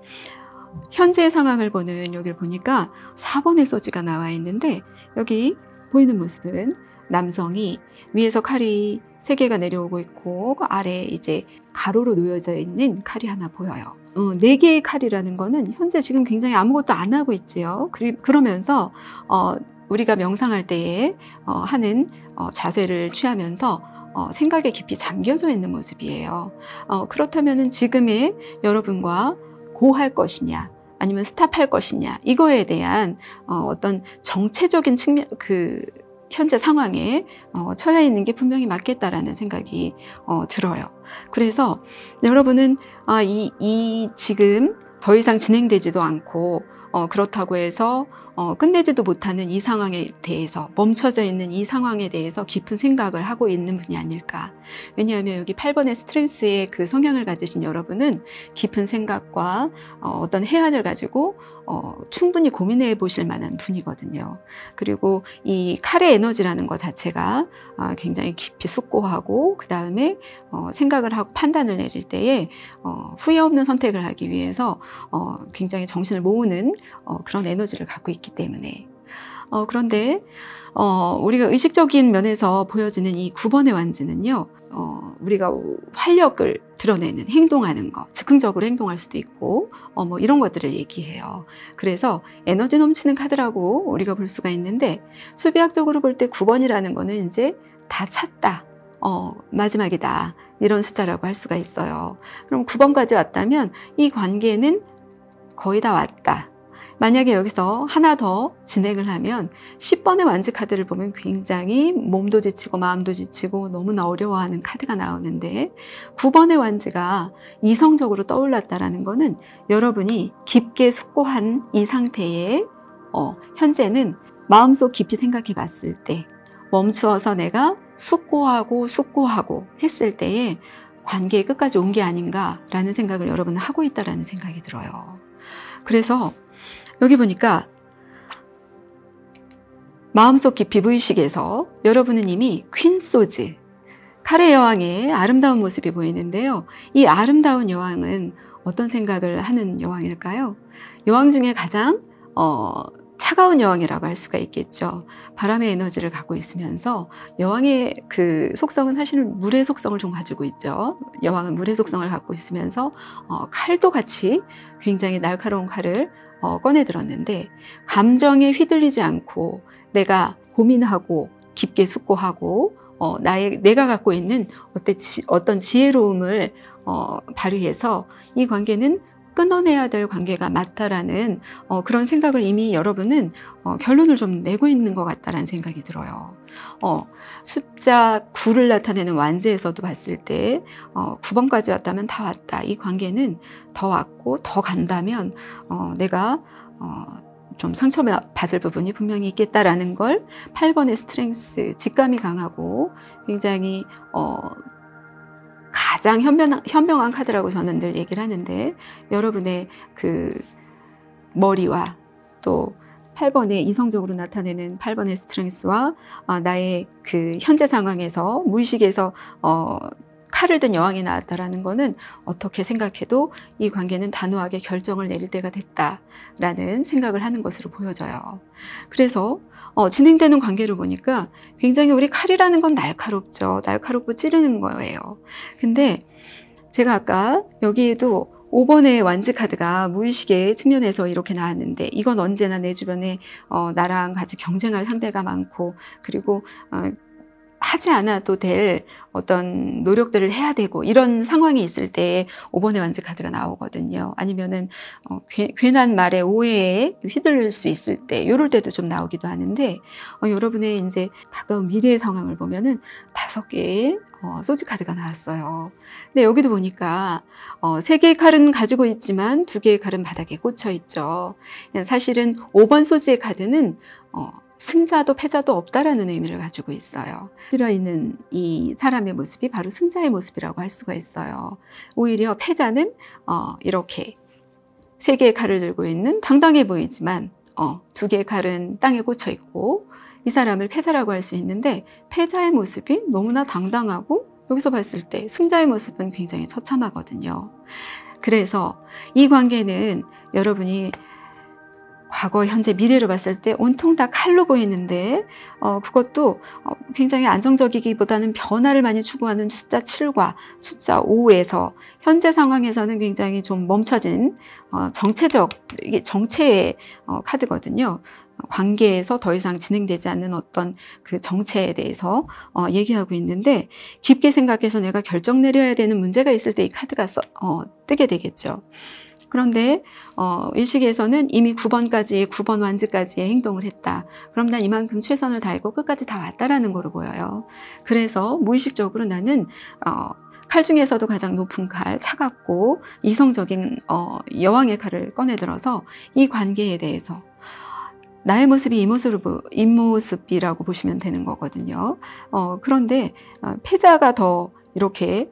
현재 상황을 보는 여기를 보니까 4번의 소지가 나와 있는데 여기 보이는 모습은 남성이 위에서 칼이 3개가 내려오고 있고 그 아래에 이제 가로로 놓여져 있는 칼이 하나 보여요. 4개의 칼이라는 거는 현재 지금 굉장히 아무것도 안 하고 있지요. 그러면서 우리가 명상할 때에 하는 자세를 취하면서 생각에 깊이 잠겨져 있는 모습이에요. 그렇다면 지금의 여러분과 고할 것이냐 아니면 스탑할 것이냐 이거에 대한 어떤 정체적인 측면 현재 상황에 처해 있는 게 분명히 맞겠다라는 생각이 들어요. 그래서 여러분은 이 지금 더 이상 진행되지도 않고 그렇다고 해서 끝내지도 못하는 이 상황에 대해서 멈춰져 있는 이 상황에 대해서 깊은 생각을 하고 있는 분이 아닐까. 왜냐하면 여기 8번의 스트렝스의 그 성향을 가지신 여러분은 깊은 생각과 어떤 해안을 가지고 충분히 고민해 보실 만한 분이거든요. 그리고 이 칼의 에너지라는 것 자체가 굉장히 깊이 숙고하고 그 다음에 생각을 하고 판단을 내릴 때에 후회 없는 선택을 하기 위해서 굉장히 정신을 모으는 그런 에너지를 갖고 있기 때문에 그런데 우리가 의식적인 면에서 보여지는 이 9번의 완지는요, 우리가 활력을 드러내는 행동하는 것, 즉흥적으로 행동할 수도 있고 뭐 이런 것들을 얘기해요. 그래서 에너지 넘치는 카드라고 우리가 볼 수가 있는데 수비학적으로 볼 때 9번이라는 거는 이제 다 찼다, 마지막이다 이런 숫자라고 할 수가 있어요. 그럼 9번까지 왔다면 이 관계는 거의 다 왔다. 만약에 여기서 하나 더 진행을 하면 10번의 완지 카드를 보면 굉장히 몸도 지치고 마음도 지치고 너무나 어려워하는 카드가 나오는데 9번의 완지가 이성적으로 떠올랐다는 거는 여러분이 깊게 숙고한 이 상태에 현재는 마음속 깊이 생각해 봤을 때 멈추어서 내가 숙고하고 했을 때에 관계의 끝까지 온 게 아닌가라는 생각을 여러분은 하고 있다는 생각이 들어요. 그래서 여기 보니까 마음속 깊이 무의식에서 여러분은 이미 퀸 소즈, 칼의 여왕의 아름다운 모습이 보이는데요. 이 아름다운 여왕은 어떤 생각을 하는 여왕일까요? 여왕 중에 가장 차가운 여왕이라고 할 수가 있겠죠. 바람의 에너지를 갖고 있으면서 여왕의 그 속성은 사실은 물의 속성을 좀 가지고 있죠. 여왕은 물의 속성을 갖고 있으면서 칼도 같이 굉장히 날카로운 칼을 꺼내 들었는데 감정에 휘둘리지 않고 내가 고민하고 깊게 숙고하고 내가 갖고 있는 어떤 지혜로움을 발휘해서 이 관계는 끊어내야 될 관계가 맞다라는 그런 생각을 이미 여러분은 결론을 좀 내고 있는 것 같다라는 생각이 들어요. 숫자 9를 나타내는 완지에서도 봤을 때 9번까지 왔다면 다 왔다. 이 관계는 더 왔고 더 간다면 내가 좀 상처받을 부분이 분명히 있겠다라는 걸 8번의 스트렝스, 직감이 강하고 굉장히 가장 현명한 카드라고 저는 늘 얘기를 하는데 여러분의 그 머리와 또 8번의 이성적으로 나타내는 8번의 스트렝스와 나의 그 현재 상황에서 무의식에서 칼을 든 여왕이 나왔다라는 거는 어떻게 생각해도 이 관계는 단호하게 결정을 내릴 때가 됐다라는 생각을 하는 것으로 보여져요. 그래서 진행되는 관계를 보니까 굉장히 우리 칼이라는 건 날카롭죠. 날카롭고 찌르는 거예요. 근데 제가 아까 여기에도 5번의 완지 카드가 무의식의 측면에서 이렇게 나왔는데 이건 언제나 내 주변에 나랑 같이 경쟁할 상대가 많고 그리고 하지 않아도 될 어떤 노력들을 해야 되고 이런 상황이 있을 때 5번의 완지 카드가 나오거든요. 아니면은 괜한 말에 오해에 휘둘릴 수 있을 때 이럴 때도 좀 나오기도 하는데 여러분의 이제 가까운 미래의 상황을 보면은 5개의 소지 카드가 나왔어요. 근데 여기도 보니까 3개의 칼은 가지고 있지만 2개의 칼은 바닥에 꽂혀 있죠. 사실은 5번 소지의 카드는 승자도 패자도 없다라는 의미를 가지고 있어요. 들어있는 이 사람의 모습이 바로 승자의 모습이라고 할 수가 있어요. 오히려 패자는 이렇게 3개의 칼을 들고 있는 당당해 보이지만 두 개의 칼은 땅에 꽂혀 있고 이 사람을 패자라고 할 수 있는데 패자의 모습이 너무나 당당하고 여기서 봤을 때 승자의 모습은 굉장히 처참하거든요. 그래서 이 관계는 여러분이 과거, 현재, 미래로 봤을 때 온통 다 칼로 보이는데 그것도 굉장히 안정적이기보다는 변화를 많이 추구하는 숫자 7과 숫자 5에서 현재 상황에서는 굉장히 좀 멈춰진 이게 정체의 카드거든요. 관계에서 더 이상 진행되지 않는 어떤 그 정체에 대해서 얘기하고 있는데 깊게 생각해서 내가 결정 내려야 되는 문제가 있을 때 이 카드가 뜨게 되겠죠. 그런데 이 시기에서는 이미 9번 완즈까지의 행동을 했다. 그럼 난 이만큼 최선을 다했고 끝까지 다 왔다라는 거로 보여요. 그래서 무의식적으로 나는 칼 중에서도 가장 높은 칼, 차갑고 이성적인 여왕의 칼을 꺼내들어서 이 관계에 대해서 나의 모습이 이 모습이라고 보시면 되는 거거든요. 그런데 패자가 더 이렇게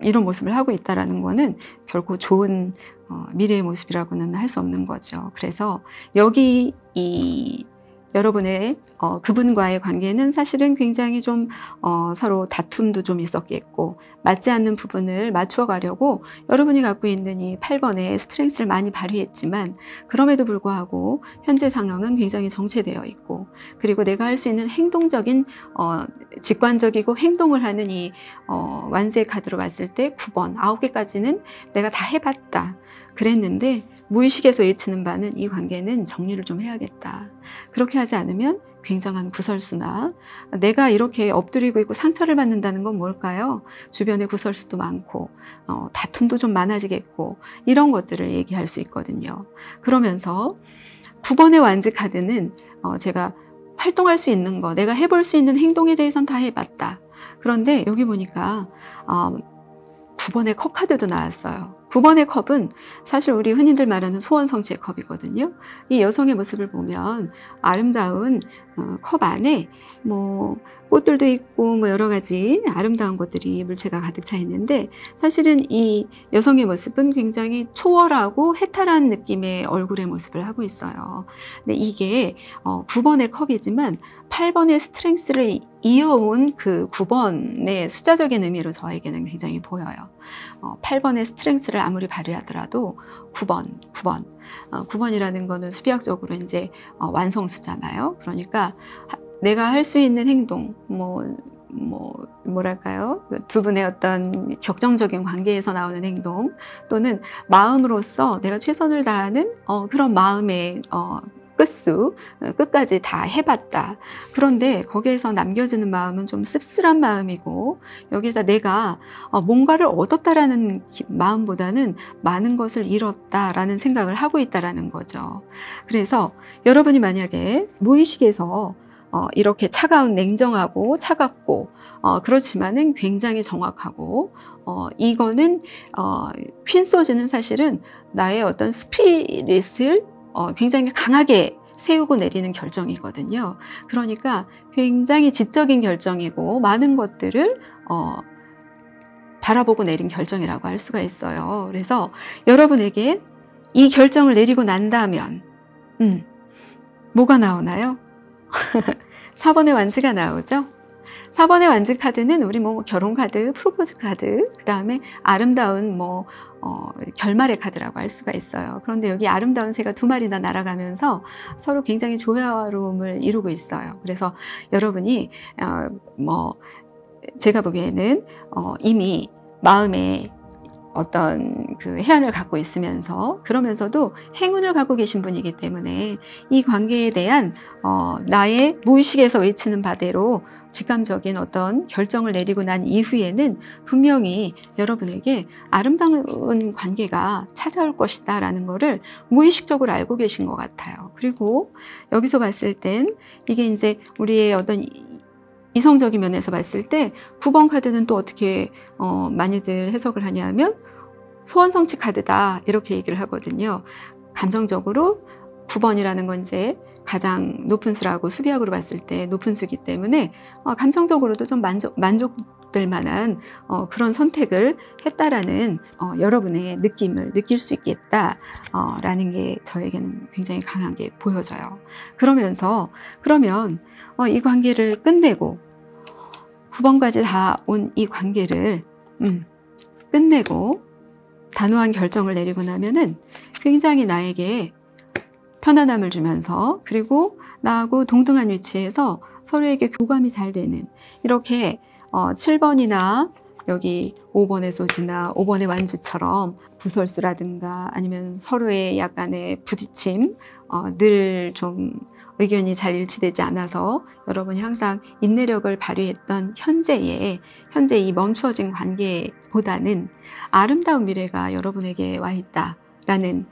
이런 모습을 하고 있다는 거는 결코 좋은 미래의 모습이라고는 할 수 없는 거죠. 그래서 여기 여러분의 그분과의 관계는 사실은 굉장히 좀 서로 다툼도 좀 있었겠고 맞지 않는 부분을 맞추어 가려고 여러분이 갖고 있는 이 8번의 스트렝스를 많이 발휘했지만 그럼에도 불구하고 현재 상황은 굉장히 정체되어 있고 그리고 내가 할 수 있는 행동적인 직관적이고 행동을 하는 이 완즈의 카드로 봤을 때 9번, 9개까지는 내가 다 해봤다. 그랬는데 무의식에서 외치는 바는 이 관계는 정리를 좀 해야겠다. 그렇게 하지 않으면 굉장한 구설수나 내가 이렇게 엎드리고 있고 상처를 받는다는 건 뭘까요? 주변에 구설수도 많고 다툼도 좀 많아지겠고 이런 것들을 얘기할 수 있거든요. 그러면서 9번의 완즈 카드는 제가 활동할 수 있는 거, 내가 해볼 수 있는 행동에 대해서는 다 해봤다. 그런데 여기 보니까 9번의 컵 카드도 나왔어요. 9번의 컵은 사실 우리 흔히들 말하는 소원 성취의 컵이거든요. 이 여성의 모습을 보면 아름다운 컵 안에 뭐 꽃들도 있고 뭐 여러 가지 아름다운 것들이 물체가 가득 차 있는데 사실은 이 여성의 모습은 굉장히 초월하고 해탈한 느낌의 얼굴의 모습을 하고 있어요. 근데 이게 9번의 컵이지만 8번의 스트렝스를 이어온 그 9번의 숫자적인 의미로 저에게는 굉장히 보여요. 8번의 스트렝스를 아무리 발휘하더라도 9번이라는 거는 수비학적으로 이제 완성수잖아요. 그러니까 내가 할 수 있는 행동, 뭐랄까요? 두 분의 어떤 격정적인 관계에서 나오는 행동 또는 마음으로서 내가 최선을 다하는 그런 마음의 끝까지 다 해봤다. 그런데 거기에서 남겨지는 마음은 좀 씁쓸한 마음이고 여기서 내가 뭔가를 얻었다라는 마음보다는 많은 것을 잃었다라는 생각을 하고 있다라는 거죠. 그래서 여러분이 만약에 무의식에서 이렇게 냉정하고 차갑고 그렇지만은 굉장히 정확하고 이거는 퀸소즈는 사실은 나의 어떤 스피릿을 굉장히 강하게 세우고 내리는 결정이거든요. 그러니까 굉장히 지적인 결정이고 많은 것들을 바라보고 내린 결정이라고 할 수가 있어요. 그래서 여러분에게 이 결정을 내리고 난다면 뭐가 나오나요? 4번의 완즈가 나오죠. 4번의 완즈 카드는 우리 결혼 카드, 프로포즈 카드, 그 다음에 아름다운 결말의 카드라고 할 수가 있어요. 그런데 여기 아름다운 새가 2마리나 날아가면서 서로 굉장히 조화로움을 이루고 있어요. 그래서 여러분이 제가 보기에는 이미 마음에 어떤 그 해안을 갖고 있으면서 그러면서도 행운을 갖고 계신 분이기 때문에 이 관계에 대한 나의 무의식에서 외치는 바대로 직감적인 어떤 결정을 내리고 난 이후에는 분명히 여러분에게 아름다운 관계가 찾아올 것이다 라는 거를 무의식적으로 알고 계신 것 같아요. 그리고 여기서 봤을 땐 이게 이제 우리의 어떤 이성적인 면에서 봤을 때 9번 카드는 또 어떻게 많이들 해석을 하냐면 소원성취 카드다 이렇게 얘기를 하거든요. 감정적으로 9번이라는 건 이제 가장 높은 수라고 수비학으로 봤을 때 높은 수기 때문에 감정적으로도 좀 만족도 얻을 만한 그런 선택을 했다라는 여러분의 느낌을 느낄 수 있겠다 라는 게 저에게는 굉장히 강하게 보여져요. 그러면 이 관계를 끝내고 9번까지 다 온 이 관계를 끝내고 단호한 결정을 내리고 나면은 굉장히 나에게 편안함을 주면서, 그리고 나하고 동등한 위치에서 서로에게 교감이 잘 되는, 이렇게 7번이나 여기 5번의 소지나 5번의 완지처럼 구설수라든가 아니면 서로의 약간의 부딪힘, 늘 좀 의견이 잘 일치되지 않아서 여러분이 항상 인내력을 발휘했던 현재 이 멈추어진 관계보다는 아름다운 미래가 여러분에게 와 있다 라는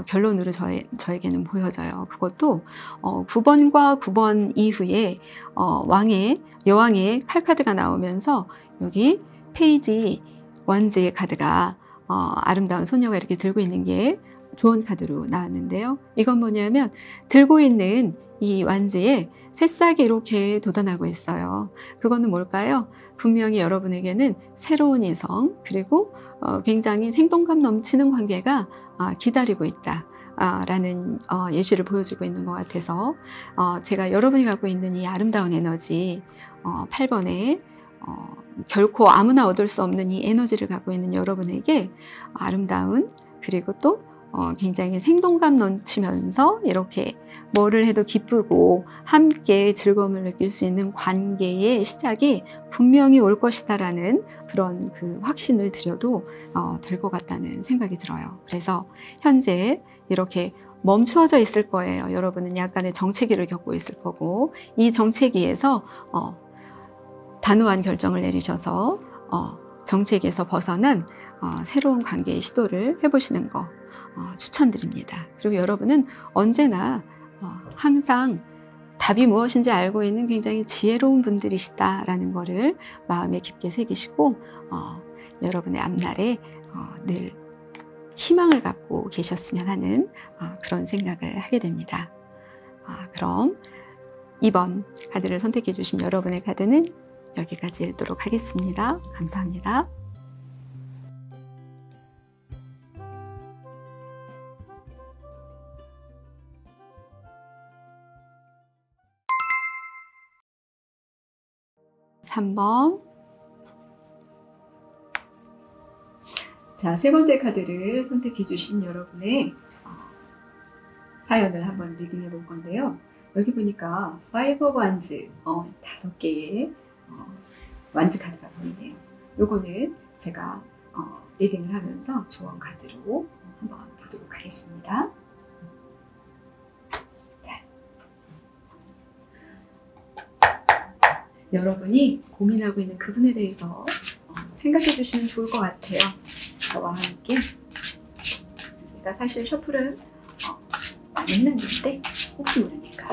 결론으로 저에게는 보여져요. 그것도 9번과 9번 이후에 여왕의 칼카드가 나오면서 여기 페이지 완즈의 카드가 아름다운 소녀가 이렇게 들고 있는 게 좋은 카드로 나왔는데요. 이건 뭐냐면 들고 있는 이 완즈에 새싹이 이렇게 돋아나고 있어요. 그거는 뭘까요? 분명히 여러분에게는 새로운 이성, 그리고 굉장히 생동감 넘치는 관계가 기다리고 있다 라는 예시를 보여주고 있는 것 같아서 제가 여러분이 갖고 있는 이 아름다운 에너지, 8번에 결코 아무나 얻을 수 없는 이 에너지를 갖고 있는 여러분에게 아름다운, 그리고 또 굉장히 생동감 넘치면서 이렇게 뭐를 해도 기쁘고 함께 즐거움을 느낄 수 있는 관계의 시작이 분명히 올 것이다라는 그런 그 확신을 드려도 될 것 같다는 생각이 들어요. 그래서 현재 이렇게 멈추어져 있을 거예요. 여러분은 약간의 정체기를 겪고 있을 거고, 이 정체기에서 단호한 결정을 내리셔서 정체기에서 벗어난 새로운 관계의 시도를 해보시는 거 추천드립니다. 그리고 여러분은 언제나 항상 답이 무엇인지 알고 있는 굉장히 지혜로운 분들이시다라는 거를 마음에 깊게 새기시고 여러분의 앞날에 늘 희망을 갖고 계셨으면 하는 그런 생각을 하게 됩니다. 그럼 2번 카드를 선택해 주신 여러분의 카드는 여기까지 읽도록 하겠습니다. 감사합니다. (3번) 자, 세 번째 카드를 선택해 주신 여러분의 사연을 한번 리딩해 볼 건데요. 여기 보니까 Five of Wands, 5개의 완즈 카드가 보이네요. 요거는 제가 리딩을 하면서 조언 카드로 한번 보도록 하겠습니다. 자, 여러분이 고민하고 있는 그분에 대해서 생각해 주시면 좋을 것 같아요. 저와 함께. 제가 사실 셔플은 많이 했는데 혹시 모르니까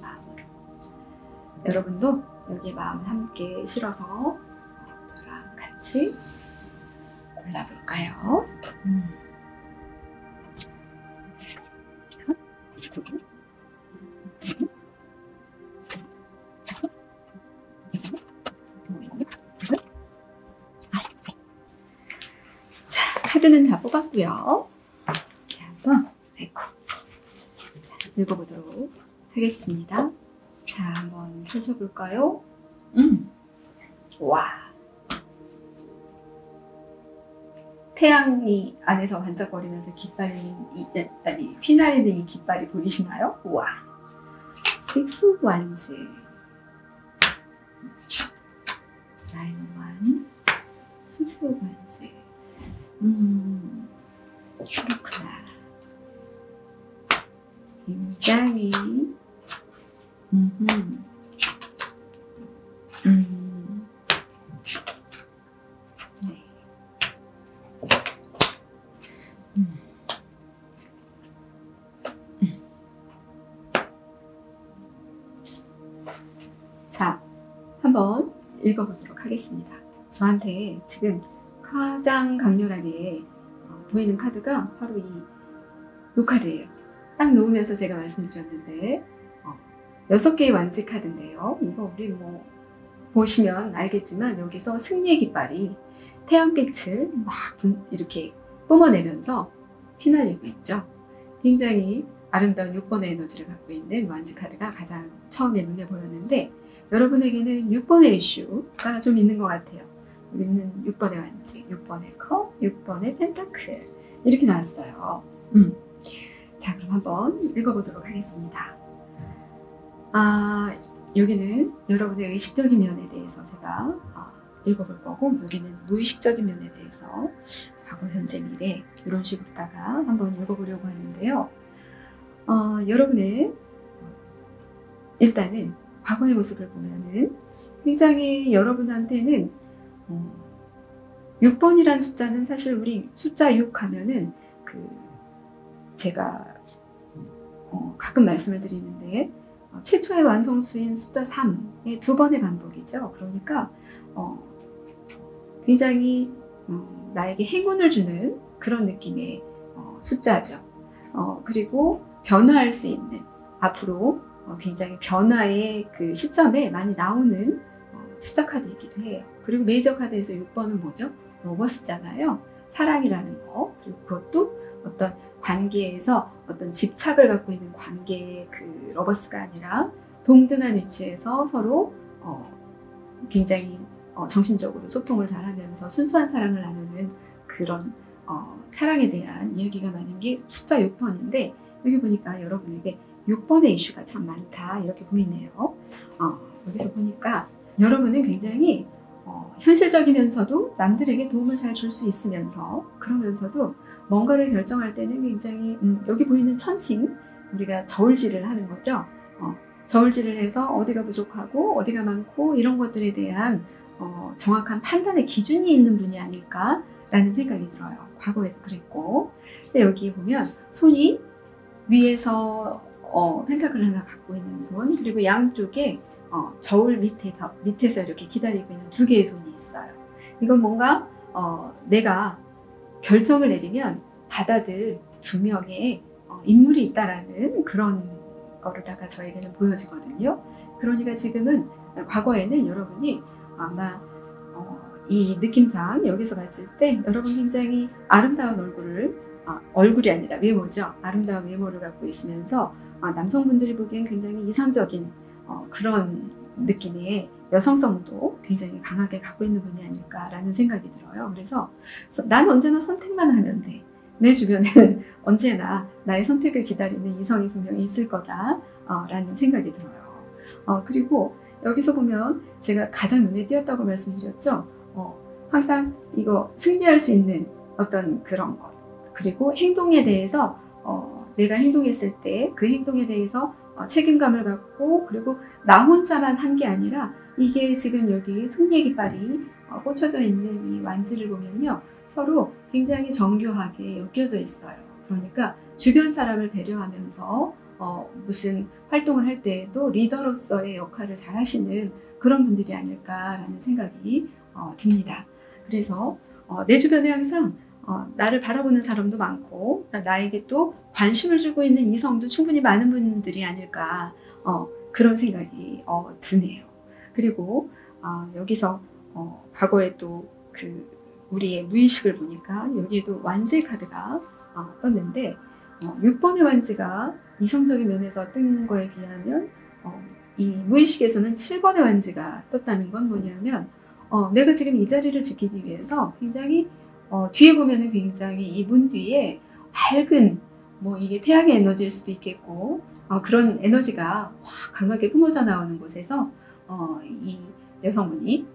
마음으로 여러분도 여기에 마음 함께 실어서 저랑 같이 골라볼까요? 자, 카드는 다 뽑았고요. 자, 한번 읽어보도록 하겠습니다. 자, 한번 펼쳐볼까요? 와. 태양이 안에서 반짝거리면서 휘날리는 이 깃발이 보이시나요? 와. Six of Wands. 9-1. Six of Wands. 그렇구나. 굉장히 네. 자, 한번 읽어보도록 하겠습니다. 저한테 지금 가장 강렬하게 보이는 카드가 바로 이 카드예요. 딱 놓으면서 제가 말씀드렸는데 6개의 완지 카드인데요. 이거 우리 보시면 알겠지만 여기서 승리의 깃발이 태양빛을 막 이렇게 뿜어내면서 휘날리고 있죠. 굉장히 아름다운 6번의 에너지를 갖고 있는 완지 카드가 가장 처음에 눈에 보였는데 여러분에게는 6번의 이슈가 좀 있는 것 같아요. 여기는 6번의 완지, 6번의 컵, 6번의 펜타클 이렇게 나왔어요. 자, 그럼 한번 읽어보도록 하겠습니다. 여기는 여러분의 의식적인 면에 대해서 제가 읽어볼 거고, 여기는 무의식적인 면에 대해서 과거, 현재, 미래 이런 식으로다가 한번 읽어보려고 하는데요. 여러분의 일단은 과거의 모습을 보면은 굉장히 여러분한테는 6번이라는 숫자는 사실 우리 숫자 6 하면은 제가 가끔 말씀을 드리는데 최초의 완성수인 숫자 3의 2번의 반복이죠. 그러니까 굉장히 나에게 행운을 주는 그런 느낌의 숫자죠. 그리고 변화할 수 있는, 앞으로 굉장히 변화의 그 시점에 많이 나오는 숫자 카드이기도 해요. 그리고 메이저 카드에서 6번은 뭐죠? 로버스잖아요. 사랑이라는 거. 그리고 그것도 어떤 관계에서 어떤 집착을 갖고 있는 관계의 그 러버스가 아니라 동등한 위치에서 서로 굉장히 정신적으로 소통을 잘하면서 순수한 사랑을 나누는 그런 사랑에 대한 이야기가 많은 게 숫자 6번인데, 여기 보니까 여러분에게 6번의 이슈가 참 많다 이렇게 보이네요. 여기서 보니까 여러분은 굉장히 현실적이면서도 남들에게 도움을 잘 줄 수 있으면서, 그러면서도 뭔가를 결정할 때는 굉장히 여기 보이는 천칭, 우리가 저울질을 하는 거죠. 저울질을 해서 어디가 부족하고 어디가 많고 이런 것들에 대한 정확한 판단의 기준이 있는 분이 아닐까라는 생각이 들어요. 과거에도 그랬고. 근데 여기 보면 손이 위에서 펜타클을 하나 갖고 있는 손, 그리고 양쪽에 저울 밑에서 이렇게 기다리고 있는 2개의 손이 있어요. 이건 뭔가 내가 결정을 내리면 받아들 2명의 인물이 있다라는 그런 거로다가 저에게는 보여지거든요. 그러니까 지금은, 과거에는 여러분이 아마 이 느낌상 여기서 봤을 때 여러분 굉장히 아름다운 얼굴이 아니라 외모죠. 아름다운 외모를 갖고 있으면서 남성분들이 보기엔 굉장히 이상적인 그런 느낌의 여성성도 굉장히 강하게 갖고 있는 분이 아닐까라는 생각이 들어요. 그래서 난 언제나 선택만 하면 돼. 내 주변에는 언제나 나의 선택을 기다리는 이성이 분명히 있을 거다라는 생각이 들어요. 그리고 여기서 보면 제가 가장 눈에 띄었다고 말씀드렸죠. 항상 이거 승리할 수 있는 어떤 그런 것, 그리고 행동에 대해서 내가 행동했을 때 그 행동에 대해서 책임감을 갖고, 그리고 나 혼자만 한 게 아니라 이게 지금 여기 승리의 깃발이 꽂혀져 있는 이 완지를 보면요, 서로 굉장히 정교하게 엮여져 있어요. 그러니까 주변 사람을 배려하면서 무슨 활동을 할 때에도 리더로서의 역할을 잘 하시는 그런 분들이 아닐까라는 생각이 듭니다. 그래서 내 주변에 항상 나를 바라보는 사람도 많고 나에게 또 관심을 주고 있는 이성도 충분히 많은 분들이 아닐까, 그런 생각이 드네요. 그리고 여기서 과거에 또 우리의 무의식을 보니까 여기에도 완지 카드가 떴는데, 6번의 완지가 이성적인 면에서 뜬 거에 비하면 이 무의식에서는 7번의 완지가 떴다는 건 뭐냐면, 내가 지금 이 자리를 지키기 위해서 굉장히 뒤에 보면은 굉장히 이 문 뒤에 밝은, 뭐 이게 태양의 에너지일 수도 있겠고, 그런 에너지가 확 강하게 뿜어져 나오는 곳에서 이 여성분이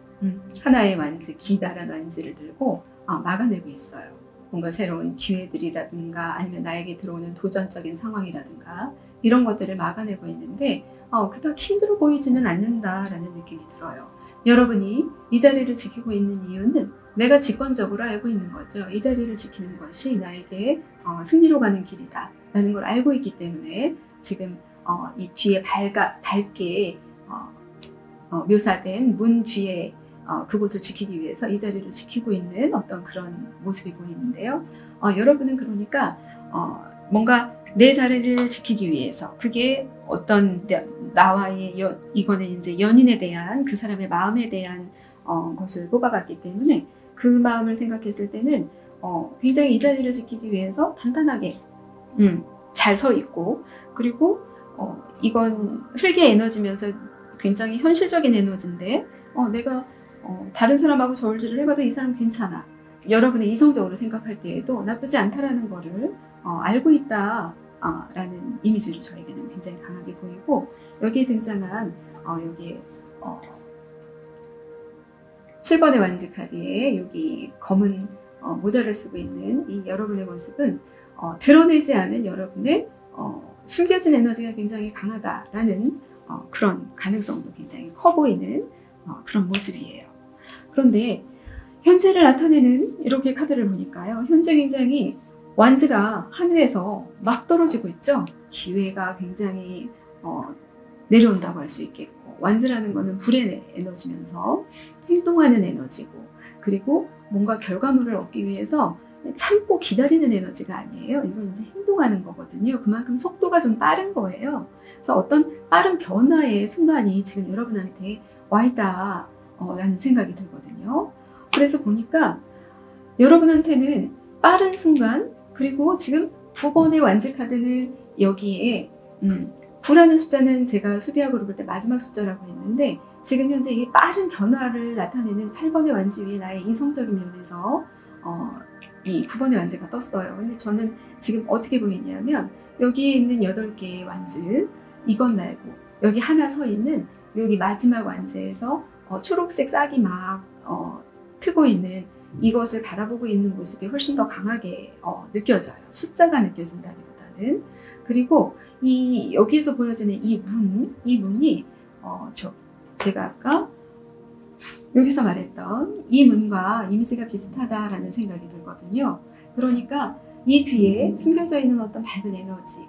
하나의 완지, 기다란 완지를 들고 막아내고 있어요. 뭔가 새로운 기회들이라든가 아니면 나에게 들어오는 도전적인 상황이라든가 이런 것들을 막아내고 있는데 그닥 힘들어 보이지는 않는다라는 느낌이 들어요. 여러분이 이 자리를 지키고 있는 이유는 내가 직관적으로 알고 있는 거죠. 이 자리를 지키는 것이 나에게 승리로 가는 길이다 라는 걸 알고 있기 때문에 지금 이 뒤에 밝게 묘사된 문 뒤에 그곳을 지키기 위해서 이 자리를 지키고 있는 어떤 그런 모습이 보이는데요. 여러분은 그러니까 뭔가 내 자리를 지키기 위해서, 그게 어떤 나와의 이거는 이제 연인에 대한 그 사람의 마음에 대한 것을 뽑아봤기 때문에 그 마음을 생각했을 때는 굉장히 이 자리를 지키기 위해서 단단하게 잘 서 있고, 그리고 이건 흙의 에너지면서 굉장히 현실적인 에너지인데 내가 다른 사람하고 저울질을 해봐도 이 사람 괜찮아, 여러분의 이성적으로 생각할 때에도 나쁘지 않다라는 거를 알고 있다 라는 이미지로 저에게는 굉장히 강하게 보이고, 여기에 등장한 여기에 7번의 완지 카드에 여기 검은 모자를 쓰고 있는 이 여러분의 모습은 드러내지 않은 여러분의 숨겨진 에너지가 굉장히 강하다라는 그런 가능성도 굉장히 커 보이는 그런 모습이에요. 그런데 현재를 나타내는 이렇게 카드를 보니까요, 현재 굉장히 완지가 하늘에서 막 떨어지고 있죠. 기회가 굉장히 내려온다고 할 수 있겠고, 완지라는 거는 불의 에너지면서 행동하는 에너지고, 그리고 뭔가 결과물을 얻기 위해서 참고 기다리는 에너지가 아니에요. 이건 이제 행동하는 거거든요. 그만큼 속도가 좀 빠른 거예요. 그래서 어떤 빠른 변화의 순간이 지금 여러분한테 와 있다 라는 생각이 들거든요. 그래서 보니까 여러분한테는 빠른 순간, 그리고 지금 9번의 완지 카드는 여기에 9라는 숫자는 제가 수비학으로 볼 때 마지막 숫자라고 했는데, 지금 현재 이 빠른 변화를 나타내는 8번의 완지 위에 나의 이성적인 면에서 이 9번의 완지가 떴어요. 근데 저는 지금 어떻게 보이냐면, 여기에 있는 8개의 완지, 이것 말고 여기 하나 서 있는 여기 마지막 완지에서 초록색 싹이 막 트고 있는 이것을 바라보고 있는 모습이 훨씬 더 강하게 느껴져요. 숫자가 느껴진다기보다는. 그리고 여기에서 보여지는 이 문이 제가 아까 여기서 말했던 이 문과 이미지가 비슷하다라는 생각이 들거든요. 그러니까 이 뒤에 숨겨져 있는 어떤 밝은 에너지,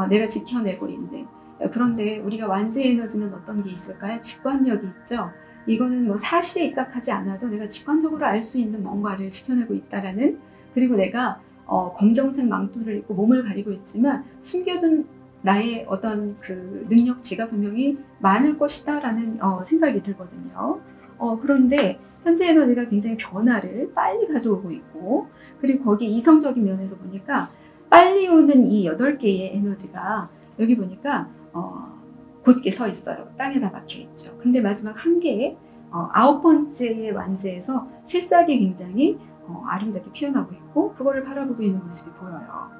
내가 지켜내고 있는, 그런데 우리가 완지 에너지는 어떤 게 있을까요? 직관력이 있죠. 이거는 뭐 사실에 입각하지 않아도 내가 직관적으로 알 수 있는 뭔가를 지켜내고 있다라는, 그리고 내가 검정색 망토를 입고 몸을 가리고 있지만 숨겨둔 나의 어떤 그 능력치가 분명히 많을 것이다라는 생각이 들거든요. 그런데 현재 에너지가 굉장히 변화를 빨리 가져오고 있고, 그리고 거기에 이성적인 면에서 보니까 빨리 오는 이 8개의 에너지가 여기 보니까 곧게 서 있어요. 땅에다 박혀 있죠. 근데 마지막 한 개의 9번째의 완지에서 새싹이 굉장히 아름답게 피어나고 있고, 그거를 바라보고 있는 모습이 보여요.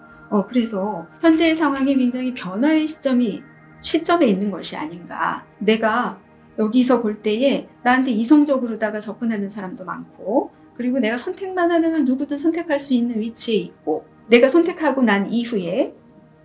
그래서 현재의 상황이 굉장히 변화의 시점에 있는 것이 아닌가. 내가 여기서 볼 때에 나한테 이성적으로다가 접근하는 사람도 많고, 그리고 내가 선택만 하면 누구든 선택할 수 있는 위치에 있고, 내가 선택하고 난 이후에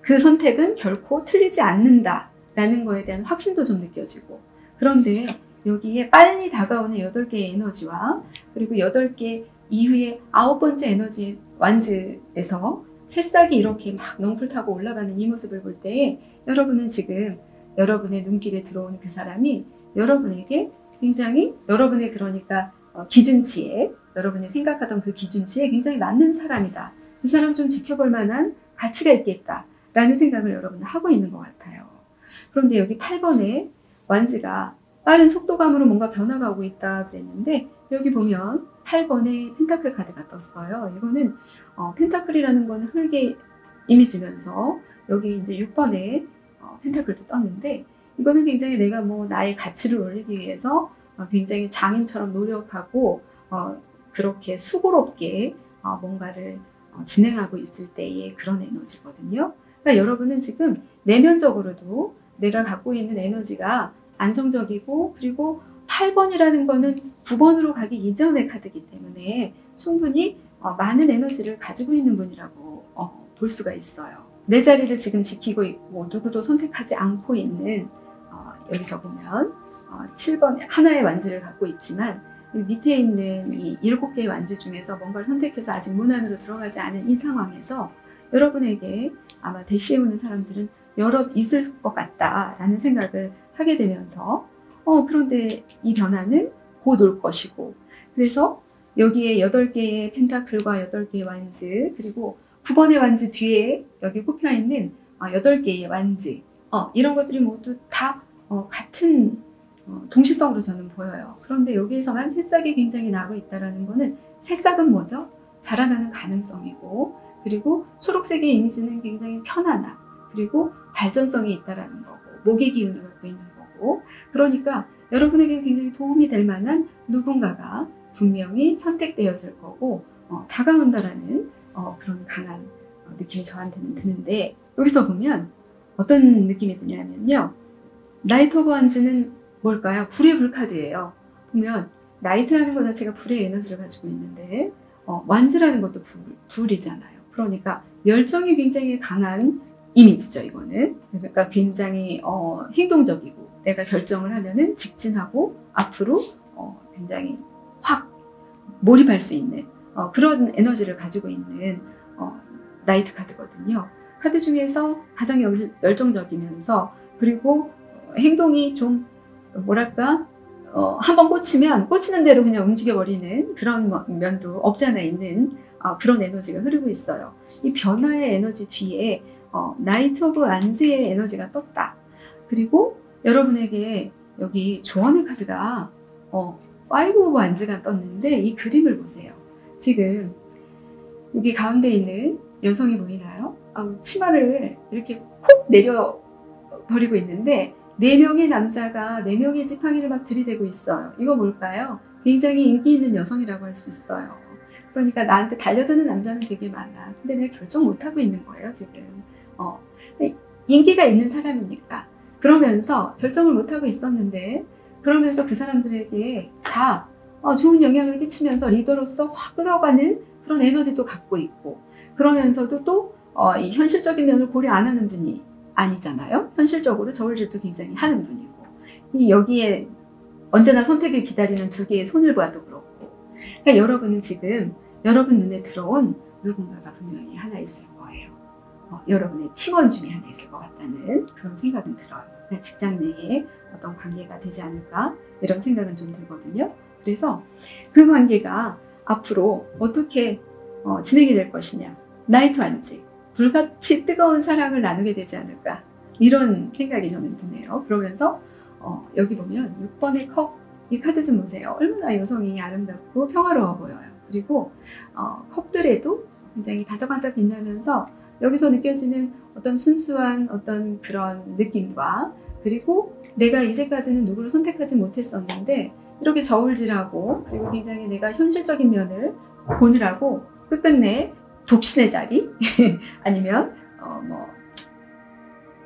그 선택은 결코 틀리지 않는다 라는 거에 대한 확신도 좀 느껴지고, 그런데 여기에 빨리 다가오는 8개의 에너지와 그리고 8개 이후에 9번째 에너지 완즈에서 새싹이 이렇게 막 넝풀 타고 올라가는 이 모습을 볼 때에, 여러분은 지금 여러분의 눈길에 들어오는 그 사람이 여러분에게 굉장히 여러분의 그러니까 기준치에, 여러분이 생각하던 그 기준치에 굉장히 맞는 사람이다. 이 사람 좀 지켜볼 만한 가치가 있겠다 라는 생각을 여러분은 하고 있는 것 같아요. 그런데 여기 8번에 완지가 빠른 속도감으로 뭔가 변화가 오고 있다 그랬는데, 여기 보면 8번에 펜타클 카드가 떴어요. 이거는 펜타클이라는 거는 흙의 이미지면서 여기 이제 6번에 펜타클도 떴는데, 이거는 굉장히 내가 뭐 나의 가치를 올리기 위해서 굉장히 장인처럼 노력하고 그렇게 수고롭게 뭔가를 진행하고 있을 때의 그런 에너지거든요. 그러니까 여러분은 지금 내면적으로도 내가 갖고 있는 에너지가 안정적이고, 그리고 8번이라는 거는 9번으로 가기 이전의 카드이기 때문에 충분히 많은 에너지를 가지고 있는 분이라고 볼 수가 있어요. 내 자리를 지금 지키고 있고 누구도 선택하지 않고 있는, 여기서 보면 7번 하나의 완지를 갖고 있지만 밑에 있는 이 7개의 완지 중에서 뭔가를 선택해서 아직 문 안으로 들어가지 않은 이 상황에서 여러분에게 아마 대시해 오는 사람들은 여럿 있을 것 같다라는 생각을 하게 되면서 그런데 이 변화는 곧 올 것이고, 그래서 여기에 8개의 펜타클과 8개의 완즈, 그리고 9번의 완즈 뒤에 여기 꼽혀 있는 8개의 완지 이런 것들이 모두 다 같은 동시성으로 저는 보여요. 그런데 여기에서만 새싹이 굉장히 나고 있다는 거는 새싹은 뭐죠? 자라나는 가능성이고 그리고 초록색의 이미지는 굉장히 편안함 그리고 발전성이 있다는 거고 목의 기운을 갖고 있는 거고 그러니까 여러분에게 굉장히 도움이 될 만한 누군가가 분명히 선택되어질 거고 다가온다라는 그런 강한 느낌이 저한테는 드는데 여기서 보면 어떤 느낌이 드냐면요. 나이트 오브 완즈는 뭘까요? 불의 불카드예요. 보면 나이트라는 것 자체가 불의 에너지를 가지고 있는데 완즈라는 것도 불이잖아요. 그러니까 열정이 굉장히 강한 이미지죠. 이거는 그러니까 굉장히 행동적이고 내가 결정을 하면은 직진하고 앞으로 굉장히 확 몰입할 수 있는 그런 에너지를 가지고 있는 나이트 카드거든요. 카드 중에서 가장 열정적이면서 그리고 행동이 좀 뭐랄까 한번 꽂히는 대로 그냥 움직여버리는 그런 면도 없지 않아 있는 그런 에너지가 흐르고 있어요. 이 변화의 에너지 뒤에 나이트 오브 완즈의 에너지가 떴다. 그리고 여러분에게 여기 조언의 카드가 파이브 오브 완즈가 떴는데 이 그림을 보세요. 지금 여기 가운데 있는 여성이 보이나요? 치마를 이렇게 콕 내려버리고 있는데 4명의 남자가 4명의 지팡이를 막 들이대고 있어요. 이거 뭘까요? 굉장히 인기 있는 여성이라고 할 수 있어요. 그러니까 나한테 달려드는 남자는 되게 많아. 근데 내가 결정 못하고 있는 거예요, 지금. 인기가 있는 사람이니까. 그러면서 결정을 못하고 있었는데 그러면서 그 사람들에게 다 좋은 영향을 끼치면서 리더로서 확 끌어가는 그런 에너지도 갖고 있고 그러면서도 또 이 현실적인 면을 고려 안 하는 분이 아니잖아요. 현실적으로 저울질도 굉장히 하는 분이고 여기에 언제나 선택을 기다리는 2개의 손을 봐도 그렇고 그러니까 여러분은 지금 여러분 눈에 들어온 누군가가 분명히 하나 있을 거예요. 여러분의 팀원 중에 하나 있을 것 같다는 그런 생각은 들어요. 그러니까 직장 내에 어떤 관계가 되지 않을까 이런 생각은 좀 들거든요. 그래서 그 관계가 앞으로 어떻게 진행이 될 것이냐 나이트 완즈 불같이 뜨거운 사랑을 나누게 되지 않을까 이런 생각이 저는 드네요. 그러면서 여기 보면 6번의 컵 이 카드 좀 보세요. 얼마나 여성이 아름답고 평화로워 보여요. 그리고 컵들에도 굉장히 반짝반짝 빛나면서 여기서 느껴지는 어떤 순수한 어떤 그런 느낌과 그리고 내가 이제까지는 누구를 선택하지 못했었는데 이렇게 저울질하고 그리고 굉장히 내가 현실적인 면을 보느라고 끝끝내 독신의 자리 아니면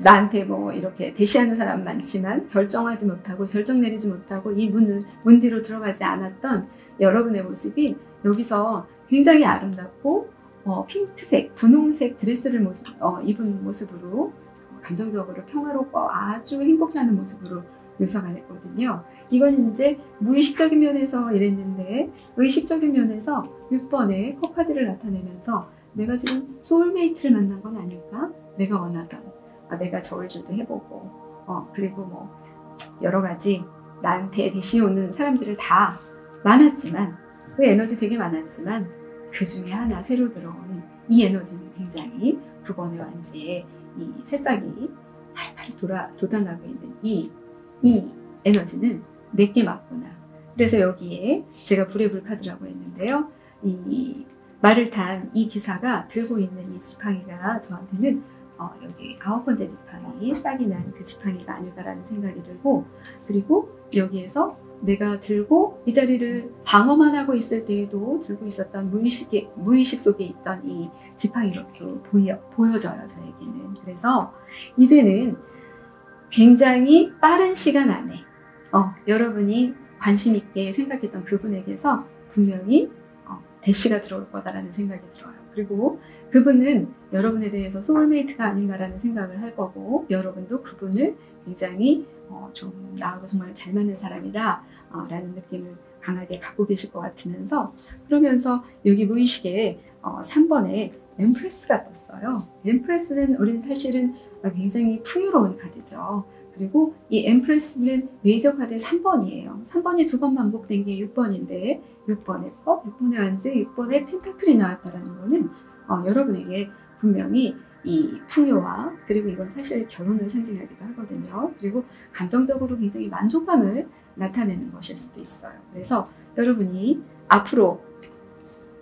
나한테 이렇게 대시하는 사람 많지만 결정하지 못하고 결정 내리지 못하고 이 문 뒤로 들어가지 않았던 여러분의 모습이 여기서 굉장히 아름답고 핑크색, 분홍색 드레스를 입은 모습으로 감정적으로 평화롭고 아주 행복해하는 모습으로 묘사가 됐거든요. 이건 이제 무의식적인 면에서 이랬는데 의식적인 면에서 6번의 컵카드를 나타내면서 내가 지금 소울메이트를 만난 건 아닐까? 내가 원하던 내가 저울질도 해보고 그리고 여러 가지 나한테 대시 오는 사람들을 다 많았지만 그 에너지 되게 많았지만 그 중에 하나 새로 들어온 이 에너지는 굉장히 9번의 완지에 이 새싹이 팔팔 돋아나고 있는 이 에너지는 내게 맞구나. 그래서 여기에 제가 불의 불카드라고 했는데요. 이 말을 탄 이 기사가 들고 있는 이 지팡이가 저한테는 여기 9번째 지팡이, 싹이 난 그 지팡이가 아닐까라는 생각이 들고 그리고 여기에서 내가 들고 이 자리를 방어만 하고 있을 때에도 들고 있었던 무의식 속에 있던 이 지팡이로 보여져요, 저에게는. 그래서 이제는 굉장히 빠른 시간 안에 여러분이 관심 있게 생각했던 그분에게서 분명히 대시가 들어올 거다라는 생각이 들어요. 그리고 그분은 여러분에 대해서 소울메이트가 아닌가라는 생각을 할 거고 여러분도 그분을 굉장히 좀 나하고 정말 잘 맞는 사람이다 라는 느낌을 강하게 갖고 계실 것 같으면서 그러면서 여기 무의식에 3번에 엠프레스가 떴어요. 엠프레스는 우리는 사실은 굉장히 풍요로운 카드죠. 그리고 이 엠프레스는 메이저 카드의 3번이에요. 3번이 2번 반복된 게 6번인데 6번의 컵, 6번의 완즈, 6번의 펜타클이 나왔다는 거는 여러분에게 분명히 이 풍요와, 그리고 이건 사실 결혼을 상징하기도 하거든요. 그리고 감정적으로 굉장히 만족감을 나타내는 것일 수도 있어요. 그래서 여러분이 앞으로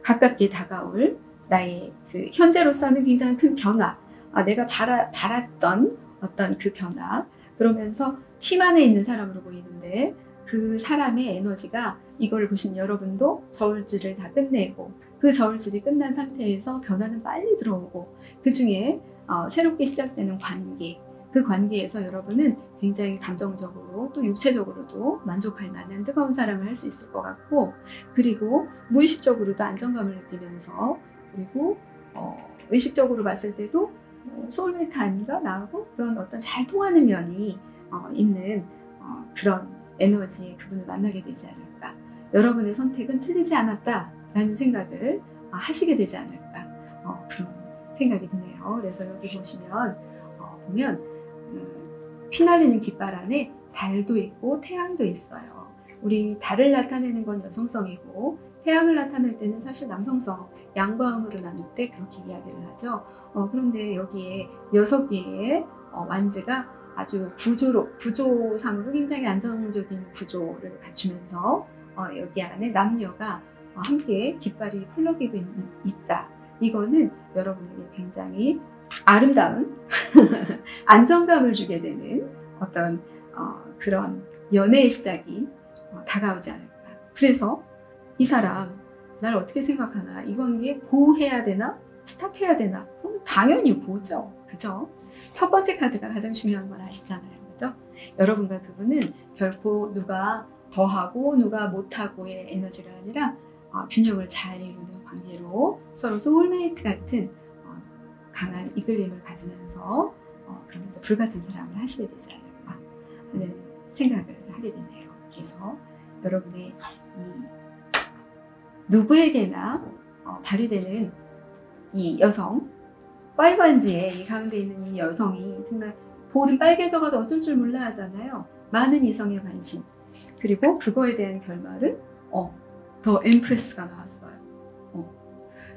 가깝게 다가올 나의 그 현재로서는 굉장히 큰 변화, 내가 바랐던 어떤 그 변화, 그러면서 팀 안에 있는 사람으로 보이는데 그 사람의 에너지가, 이걸 보신 여러분도 저울질을 다 끝내고 그 저울질이 끝난 상태에서 변화는 빨리 들어오고, 그 중에 새롭게 시작되는 관계, 그 관계에서 여러분은 굉장히 감정적으로 또 육체적으로도 만족할 만한 뜨거운 사랑을 할 수 있을 것 같고, 그리고 무의식적으로도 안정감을 느끼면서, 그리고 의식적으로 봤을 때도 소울메이트 아닌가 나하고 그런 어떤 잘 통하는 면이 있는 그런 에너지의 그분을 만나게 되지 않을까. 여러분의 선택은 틀리지 않았다라는 생각을 하시게 되지 않을까, 그런 생각이 드네요. 그래서 여기 보시면 보면 휘날리는 깃발 안에 달도 있고 태양도 있어요. 우리 달을 나타내는 건 여성성이고 태양을 나타낼 때는 사실 남성성, 양과 음으로 나눌 때 그렇게 이야기를 하죠. 그런데 여기에 6개의 완즈가 아주 구조상으로 굉장히 안정적인 구조를 갖추면서 여기 안에 남녀가 함께 깃발이 펄럭이고 있다. 이거는 여러분에게 굉장히 아름다운 안정감을 주게 되는 어떤 그런 연애의 시작이 다가오지 않을까. 그래서 이 사람 날 어떻게 생각하나, 이 관계 고해야 되나 스탑해야 되나, 그럼 당연히 고죠. 그죠? 첫 번째 카드가 가장 중요한 건 아시잖아요. 그죠? 여러분과 그분은 결코 누가 더하고 누가 못하고의 에너지가 아니라 균형을 잘 이루는 관계로 서로 소울메이트 같은 강한 이끌림을 가지면서 그러면서 불같은 사랑을 하시게 되지 않을까 하는 생각을 하게 되네요. 그래서 여러분의 이 누구에게나 발휘되는 이 여성, 5한지에 이 가운데 있는 이 여성이 정말 볼은 빨개져가지고 어쩔 줄 몰라 하잖아요. 많은 이성의 관심, 그리고 그거에 대한 결말은 더 엠프레스가 나왔어요.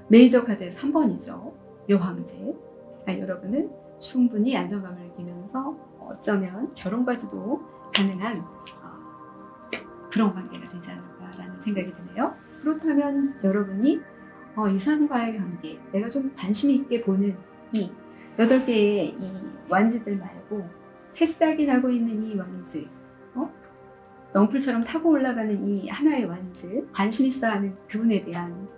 메이저 카드의 3번이죠. 여황제. 여러분은 충분히 안정감을 느끼면서 어쩌면 결혼까지도 가능한 그런 관계가 되지 않을까라는 생각이 드네요. 그렇다면 여러분이 이 사람과의 관계, 내가 좀 관심 있게 보는 이 8개의 이 완즈들 말고 새싹이 나고 있는 이 완즈, 넝풀처럼 타고 올라가는 이 하나의 완즈, 관심 있어 하는 그분에 대한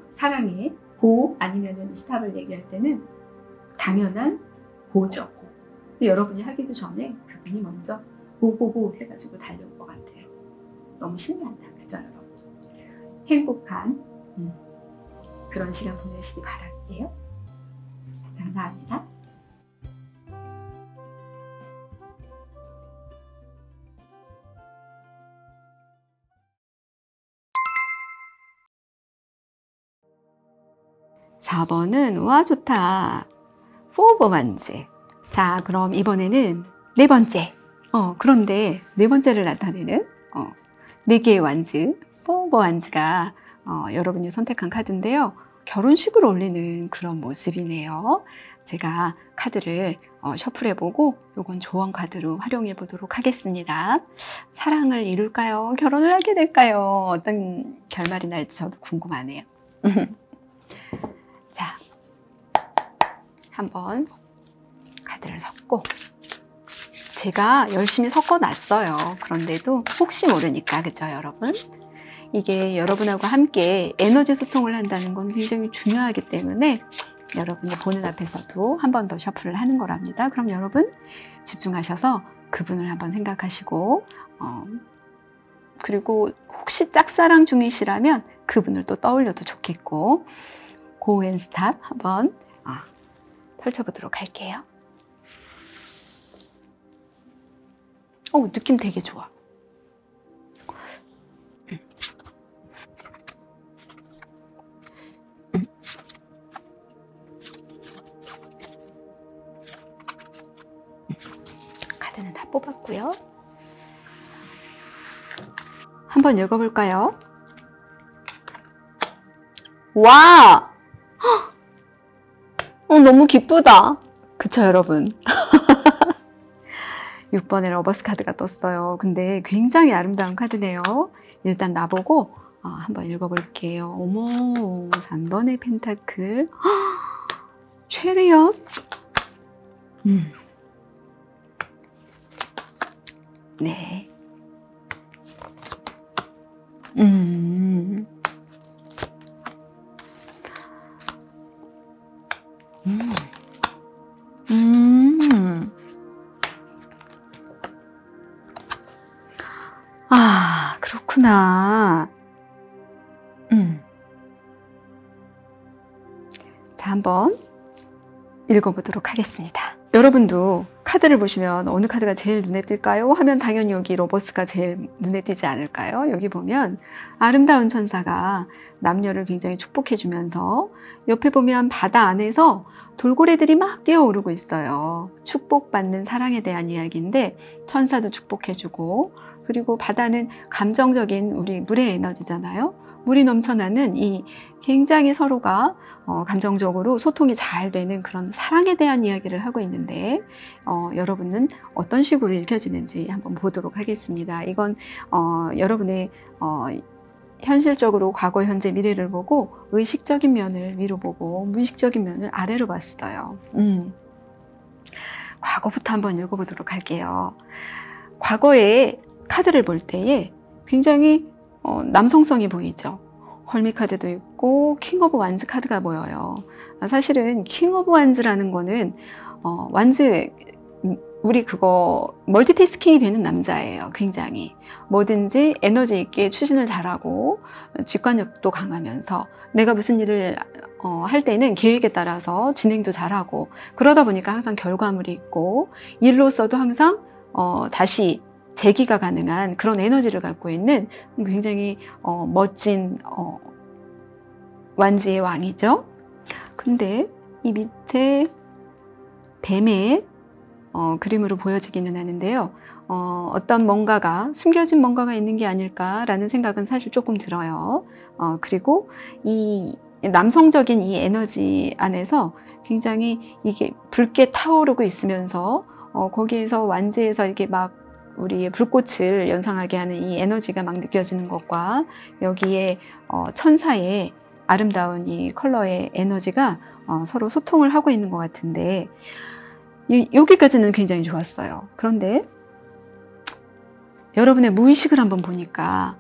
사랑의 고 아니면은 스탑을 얘기할 때는 당연한 고죠. 고. 여러분이 하기도 전에 그분이 먼저 고고고 해가지고 달려올 것 같아요. 너무 신난다. 그죠, 여러분? 행복한 그런 시간 보내시기 바랄게요. 감사합니다. (4번은) 와 좋다. 포버 완즈. 자, 그럼 이번에는 4번째. 그런데 4번째를 나타내는 4개의 완즈, 포버 완즈가 여러분이 선택한 카드인데요. 결혼식을 올리는 그런 모습이네요. 제가 카드를 셔플해보고 요건 조언 카드로 활용해 보도록 하겠습니다. 사랑을 이룰까요? 결혼을 하게 될까요? 어떤 결말이 날지 저도 궁금하네요. 자, 한번 카드를 섞고, 제가 열심히 섞어놨어요. 그런데도 혹시 모르니까, 그죠, 여러분? 이게 여러분하고 함께 에너지 소통을 한다는 건 굉장히 중요하기 때문에 여러분이 보는 앞에서도 한 번 더 셔플을 하는 거랍니다. 그럼 여러분 집중하셔서 그분을 한번 생각하시고, 그리고 혹시 짝사랑 중이시라면 그분을 또 떠올려도 좋겠고, 고 앤 스탑 한번 펼쳐보도록 할게요. 느낌 되게 좋아. 카드는 다 뽑았고요. 한번 읽어볼까요? 와! 어머! 너무 기쁘다. 그쵸, 여러분? 6번의 러버스 카드가 떴어요. 근데 굉장히 아름다운 카드네요. 일단 나보고 한번 읽어볼게요. 어머, 3번의 펜타클. 체리엇. 네. 아, 그렇구나. 자, 한번 읽어보도록 하겠습니다. 여러분도 카드를 보시면 어느 카드가 제일 눈에 띌까요? 하면 당연히 여기 로버스가 제일 눈에 띄지 않을까요? 여기 보면 아름다운 천사가 남녀를 굉장히 축복해주면서 옆에 보면 바다 안에서 돌고래들이 막 뛰어오르고 있어요. 축복받는 사랑에 대한 이야기인데 천사도 축복해주고, 그리고 바다는 감정적인 우리 물의 에너지잖아요. 물이 넘쳐나는 이 굉장히 서로가 감정적으로 소통이 잘 되는 그런 사랑에 대한 이야기를 하고 있는데, 여러분은 어떤 식으로 읽혀지는지 한번 보도록 하겠습니다. 이건 여러분의 현실적으로 과거, 현재, 미래를 보고 의식적인 면을 위로 보고 무의식적인 면을 아래로 봤어요. 과거부터 한번 읽어보도록 할게요. 과거에 카드를 볼 때에 굉장히 남성성이 보이죠. 헐미 카드도 있고 킹 오브 완즈 카드가 보여요. 사실은 킹 오브 완즈라는 거는 완즈, 우리 그거 멀티태스킹이 되는 남자예요. 굉장히 뭐든지 에너지 있게 추진을 잘하고 직관력도 강하면서 내가 무슨 일을 할 때는 계획에 따라서 진행도 잘하고, 그러다 보니까 항상 결과물이 있고 일로서도 항상 다시 재기가 가능한 그런 에너지를 갖고 있는 굉장히 멋진 완지의 왕이죠. 근데 이 밑에 뱀의 그림으로 보여지기는 하는데요. 어떤 뭔가가, 숨겨진 뭔가가 있는 게 아닐까라는 생각은 사실 조금 들어요. 그리고 이 남성적인 이 에너지 안에서 굉장히 이게 붉게 타오르고 있으면서 거기에서 완지에서 이렇게 막 우리의 불꽃을 연상하게 하는 이 에너지가 막 느껴지는 것과 여기에 천사의 아름다운 이 컬러의 에너지가 서로 소통을 하고 있는 것 같은데, 여기까지는 굉장히 좋았어요. 그런데 여러분의 무의식을 한번 보니까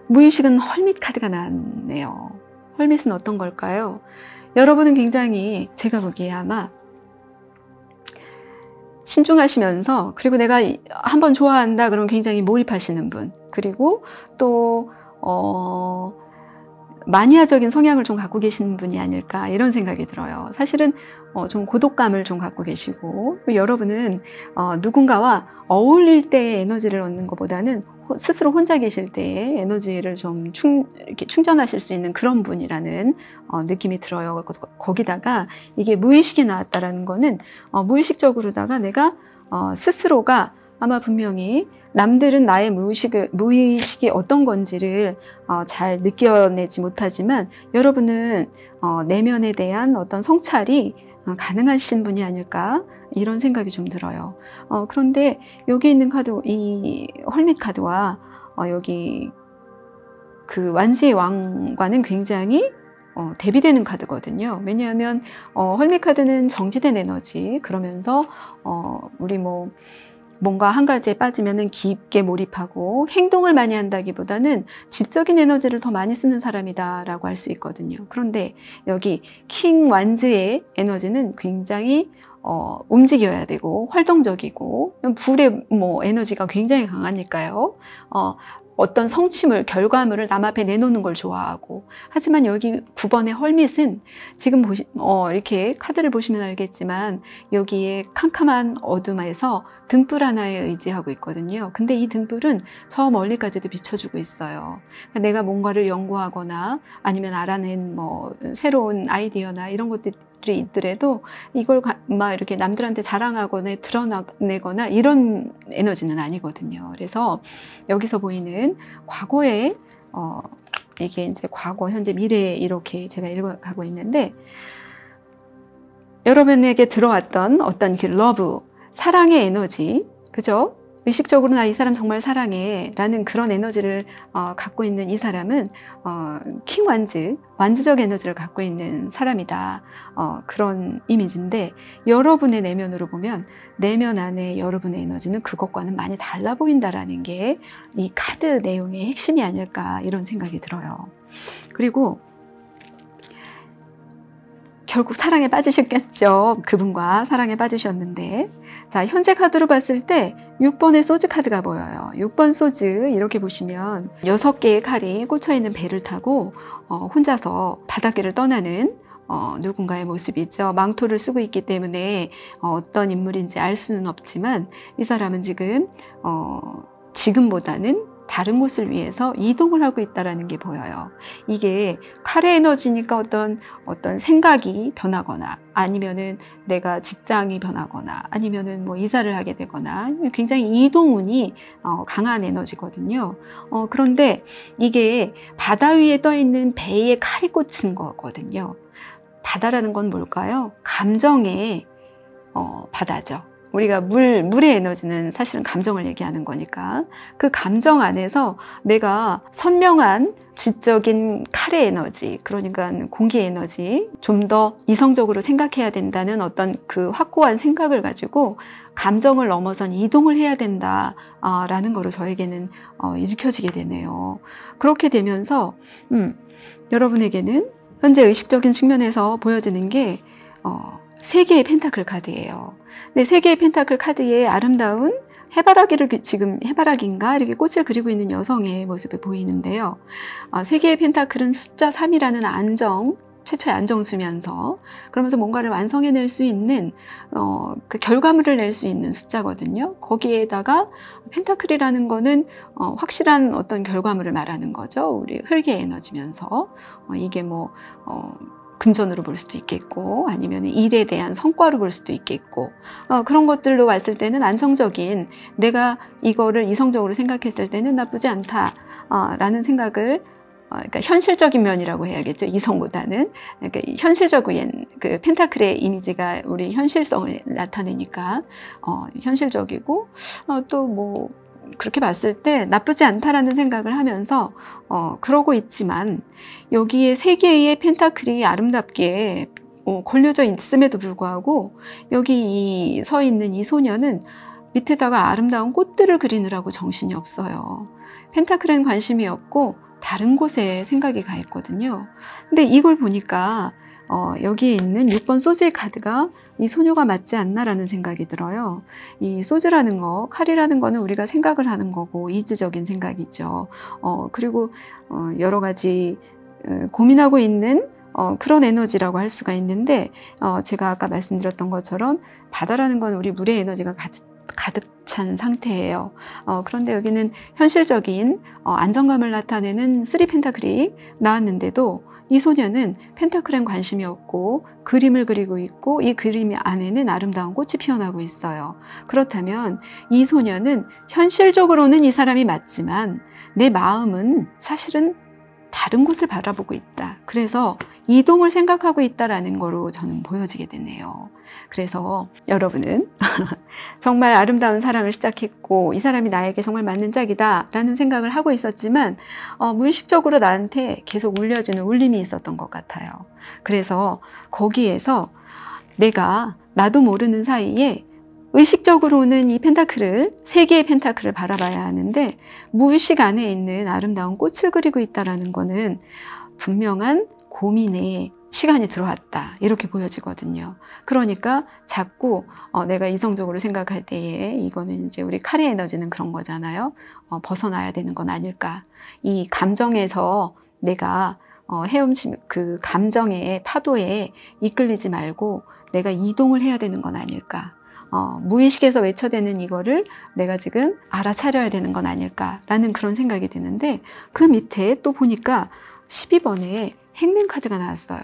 무의식은 헐밋 카드가 나왔네요. 헐밋은 어떤 걸까요? 여러분은 굉장히, 제가 보기에 아마 신중하시면서, 그리고 내가 한번 좋아한다 그러면 굉장히 몰입하시는 분, 그리고 또 마니아적인 성향을 좀 갖고 계시는 분이 아닐까, 이런 생각이 들어요. 사실은 좀 고독감을 좀 갖고 계시고, 여러분은 누군가와 어울릴 때의 에너지를 얻는 것보다는 스스로 혼자 계실 때의 에너지를 좀 이렇게 충전하실 수 있는 그런 분이라는 느낌이 들어요. 거기다가 이게 무의식이 나왔다라는 거는 무의식적으로다가 내가 스스로가 아마 분명히 남들은 나의 무의식이 어떤 건지를 잘 느껴내지 못하지만 여러분은 내면에 대한 어떤 성찰이 가능하신 분이 아닐까, 이런 생각이 좀 들어요. 그런데 여기 있는 카드, 이 헐밋 카드와 여기 그 완지의 왕과는 굉장히 대비되는 카드거든요. 왜냐하면 헐밋 카드는 정지된 에너지, 그러면서 우리 뭔가 한 가지에 빠지면은 깊게 몰입하고 행동을 많이 한다기보다는 지적인 에너지를 더 많이 쓰는 사람이다라고 할 수 있거든요. 그런데 여기 킹 완즈의 에너지는 굉장히 움직여야 되고 활동적이고, 불의 에너지가 굉장히 강하니까요. 어떤 성취물, 결과물을 남 앞에 내놓는 걸 좋아하고, 하지만 여기 9번의 헐밋은 지금 이렇게 카드를 보시면 알겠지만 여기에 캄캄한 어둠에서 등불 하나에 의지하고 있거든요. 근데 이 등불은 저 멀리까지도 비춰주고 있어요. 내가 뭔가를 연구하거나 아니면 알아낸 새로운 아이디어나 이런 것들이 있더라도 이걸 막 이렇게 남들한테 자랑하거나 드러내거나 이런 에너지는 아니거든요. 그래서 여기서 보이는 과거에 이게 이제 과거, 현재, 미래 이렇게 제가 읽어가고 있는데, 여러분에게 들어왔던 어떤 그 러브, 사랑의 에너지, 그죠? 의식적으로 나 이 사람 정말 사랑해 라는 그런 에너지를 갖고 있는 이 사람은 킹 완즈, 완즈적 에너지를 갖고 있는 사람이다. 그런 이미지인데, 여러분의 내면으로 보면 내면 안에 여러분의 에너지는 그것과는 많이 달라 보인다라는 게 이 카드 내용의 핵심이 아닐까, 이런 생각이 들어요. 그리고 결국 사랑에 빠지셨겠죠. 그분과 사랑에 빠지셨는데, 자, 현재 카드로 봤을 때 6번의 소즈 카드가 보여요. 6번 소즈 이렇게 보시면 6개의 칼이 꽂혀있는 배를 타고 혼자서 바닷길을 떠나는 누군가의 모습이죠. 망토를 쓰고 있기 때문에 어떤 인물인지 알 수는 없지만, 이 사람은 지금 지금보다는 다른 곳을 위해서 이동을 하고 있다는 게 보여요. 이게 칼의 에너지니까 어떤 생각이 변하거나, 아니면은 내가 직장이 변하거나, 아니면은 뭐 이사를 하게 되거나, 굉장히 이동운이 강한 에너지거든요. 그런데 이게 바다 위에 떠 있는 배에 칼이 꽂힌 거거든요. 바다라는 건 뭘까요? 감정의 바다죠. 우리가 물의 에너지는 사실은 감정을 얘기하는 거니까, 그 감정 안에서 내가 선명한 지적인 칼의 에너지, 그러니까 공기의 에너지, 좀 더 이성적으로 생각해야 된다는 어떤 그 확고한 생각을 가지고 감정을 넘어선 이동을 해야 된다라는 거로 저에게는 일으켜지게 되네요. 그렇게 되면서 여러분에게는 현재 의식적인 측면에서 보여지는 게 3개의 펜타클 카드예요. 근데 3개의 펜타클 카드에 아름다운 해바라기를, 지금 해바라기인가 이렇게 꽃을 그리고 있는 여성의 모습이 보이는데요. 3개의 펜타클은 숫자 3이라는 안정, 최초의 안정수면서, 그러면서 뭔가를 완성해낼 수 있는 그 결과물을 낼 수 있는 숫자거든요. 거기에다가 펜타클이라는 거는 확실한 어떤 결과물을 말하는 거죠. 우리 흙의 에너지면서 이게 뭐 금전으로 볼 수도 있겠고, 아니면 일에 대한 성과로 볼 수도 있겠고, 그런 것들로 봤을 때는 안정적인, 내가 이거를 이성적으로 생각했을 때는 나쁘지 않다라는 생각을, 그러니까 현실적인 면이라고 해야겠죠. 이성보다는. 그러니까 현실적인, 그 펜타클의 이미지가 우리 현실성을 나타내니까 현실적이고, 또 뭐 그렇게 봤을 때 나쁘지 않다라는 생각을 하면서 그러고 있지만, 여기에 3개의 펜타클이 아름답게 걸려져 있음에도 불구하고, 여기 서 있는 이 소녀는 밑에다가 아름다운 꽃들을 그리느라고 정신이 없어요. 펜타클에는 관심이 없고 다른 곳에 생각이 가 있거든요. 근데 이걸 보니까 여기에 있는 6번 소즈의 카드가 이 소녀가 맞지 않나라는 생각이 들어요. 이 소즈라는 거, 칼이라는 거는 우리가 생각을 하는 거고, 이지적인 생각이죠. 그리고 여러 가지 고민하고 있는 그런 에너지라고 할 수가 있는데, 제가 아까 말씀드렸던 것처럼 바다라는 건 우리 물의 에너지가 가득 찬 상태예요. 그런데 여기는 현실적인 안정감을 나타내는 3 펜타클이 나왔는데도, 이 소녀는 펜타클엔 관심이 없고 그림을 그리고 있고, 이 그림 안에는 아름다운 꽃이 피어나고 있어요. 그렇다면 이 소녀는 현실적으로는 이 사람이 맞지만 내 마음은 사실은 다른 곳을 바라보고 있다. 그래서 이동을 생각하고 있다라는 거로 저는 보여지게 되네요. 그래서 여러분은 정말 아름다운 사랑을 시작했고, 이 사람이 나에게 정말 맞는 짝이다 라는 생각을 하고 있었지만, 무의식적으로 나한테 계속 울려지는 울림이 있었던 것 같아요. 그래서 거기에서 내가 나도 모르는 사이에 의식적으로는 이 펜타클을, 3개의 펜타클을 바라봐야 하는데, 무의식 안에 있는 아름다운 꽃을 그리고 있다는 거는 분명한 고민에 시간이 들어왔다, 이렇게 보여지거든요. 그러니까 자꾸 내가 이성적으로 생각할 때에, 이거는 이제 우리 칼의 에너지는 그런 거잖아요. 벗어나야 되는 건 아닐까. 이 감정에서 내가 헤엄치는 그 감정의 파도에 이끌리지 말고 내가 이동을 해야 되는 건 아닐까. 무의식에서 외쳐대는 이거를 내가 지금 알아차려야 되는 건 아닐까라는 그런 생각이 드는데, 그 밑에 또 보니까 12번에 행맨 카드가 나왔어요.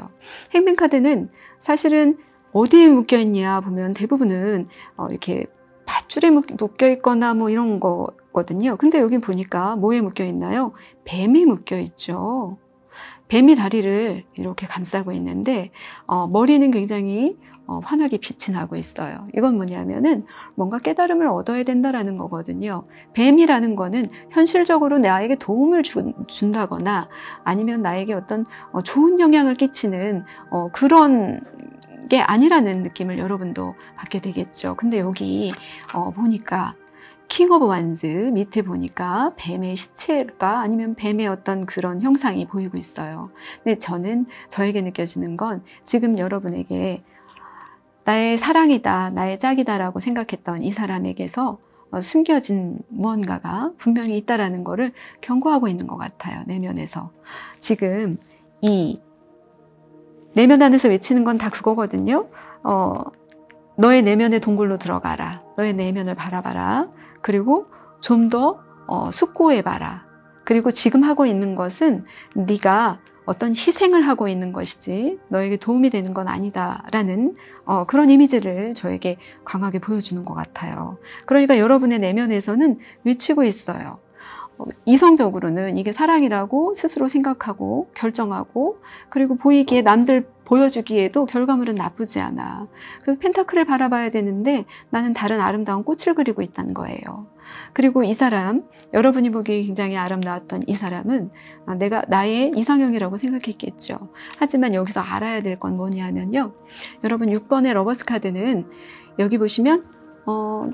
행맨 카드는 사실은 어디에 묶여 있냐 보면 대부분은 이렇게 밧줄에 묶여 있거나 뭐 이런 거거든요. 근데 여기 보니까 뭐에 묶여 있나요? 뱀에 묶여 있죠. 뱀이 다리를 이렇게 감싸고 있는데 머리는 굉장히 환하게 빛이 나고 있어요. 이건 뭐냐면은 뭔가 깨달음을 얻어야 된다라는 거거든요. 뱀이라는 거는 현실적으로 나에게 도움을 준다거나 아니면 나에게 어떤 좋은 영향을 끼치는 그런 게 아니라는 느낌을 여러분도 받게 되겠죠. 근데 여기 보니까 킹 오브 완즈 밑에 보니까 뱀의 시체가 아니면 뱀의 어떤 그런 형상이 보이고 있어요. 근데 저에게 느껴지는 건 지금 여러분에게 나의 사랑이다, 나의 짝이다라고 생각했던 이 사람에게서 숨겨진 무언가가 분명히 있다라는 것을 경고하고 있는 것 같아요. 내면에서. 지금 이 내면 안에서 외치는 건 다 그거거든요. 너의 내면의 동굴로 들어가라. 너의 내면을 바라봐라. 그리고 좀 더 숙고해봐라. 그리고 지금 하고 있는 것은 네가 어떤 희생을 하고 있는 것이지 너에게 도움이 되는 건 아니다라는 그런 이미지를 저에게 강하게 보여주는 것 같아요. 그러니까 여러분의 내면에서는 외치고 있어요. 이성적으로는 이게 사랑이라고 스스로 생각하고 결정하고 그리고 보이기에 남들 보여주기에도 결과물은 나쁘지 않아. 그래서 펜타클을 바라봐야 되는데 나는 다른 아름다운 꽃을 그리고 있다는 거예요. 그리고 이 사람, 여러분이 보기에 굉장히 아름다웠던 이 사람은 내가 나의 이상형이라고 생각했겠죠. 하지만 여기서 알아야 될 건 뭐냐면요. 여러분 6번의 러버스 카드는 여기 보시면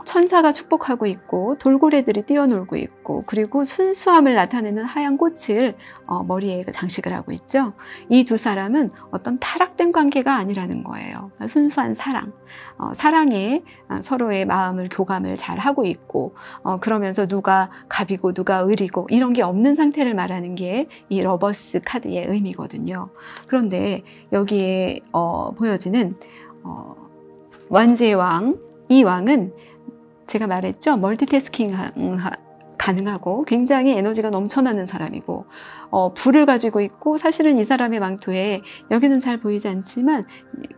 천사가 축복하고 있고 돌고래들이 뛰어놀고 있고 그리고 순수함을 나타내는 하얀 꽃을 머리에 장식을 하고 있죠. 이 두 사람은 어떤 타락된 관계가 아니라는 거예요. 순수한 사랑, 사랑에 서로의 마음을 교감을 잘 하고 있고 그러면서 누가 갑이고 누가 을이고 이런 게 없는 상태를 말하는 게 이 러버스 카드의 의미거든요. 그런데 여기에 보여지는 완지의 왕, 이 왕은 제가 말했죠. 멀티태스킹 가능하고 굉장히 에너지가 넘쳐나는 사람이고 불을 가지고 있고 사실은 이 사람의 망토에 여기는 잘 보이지 않지만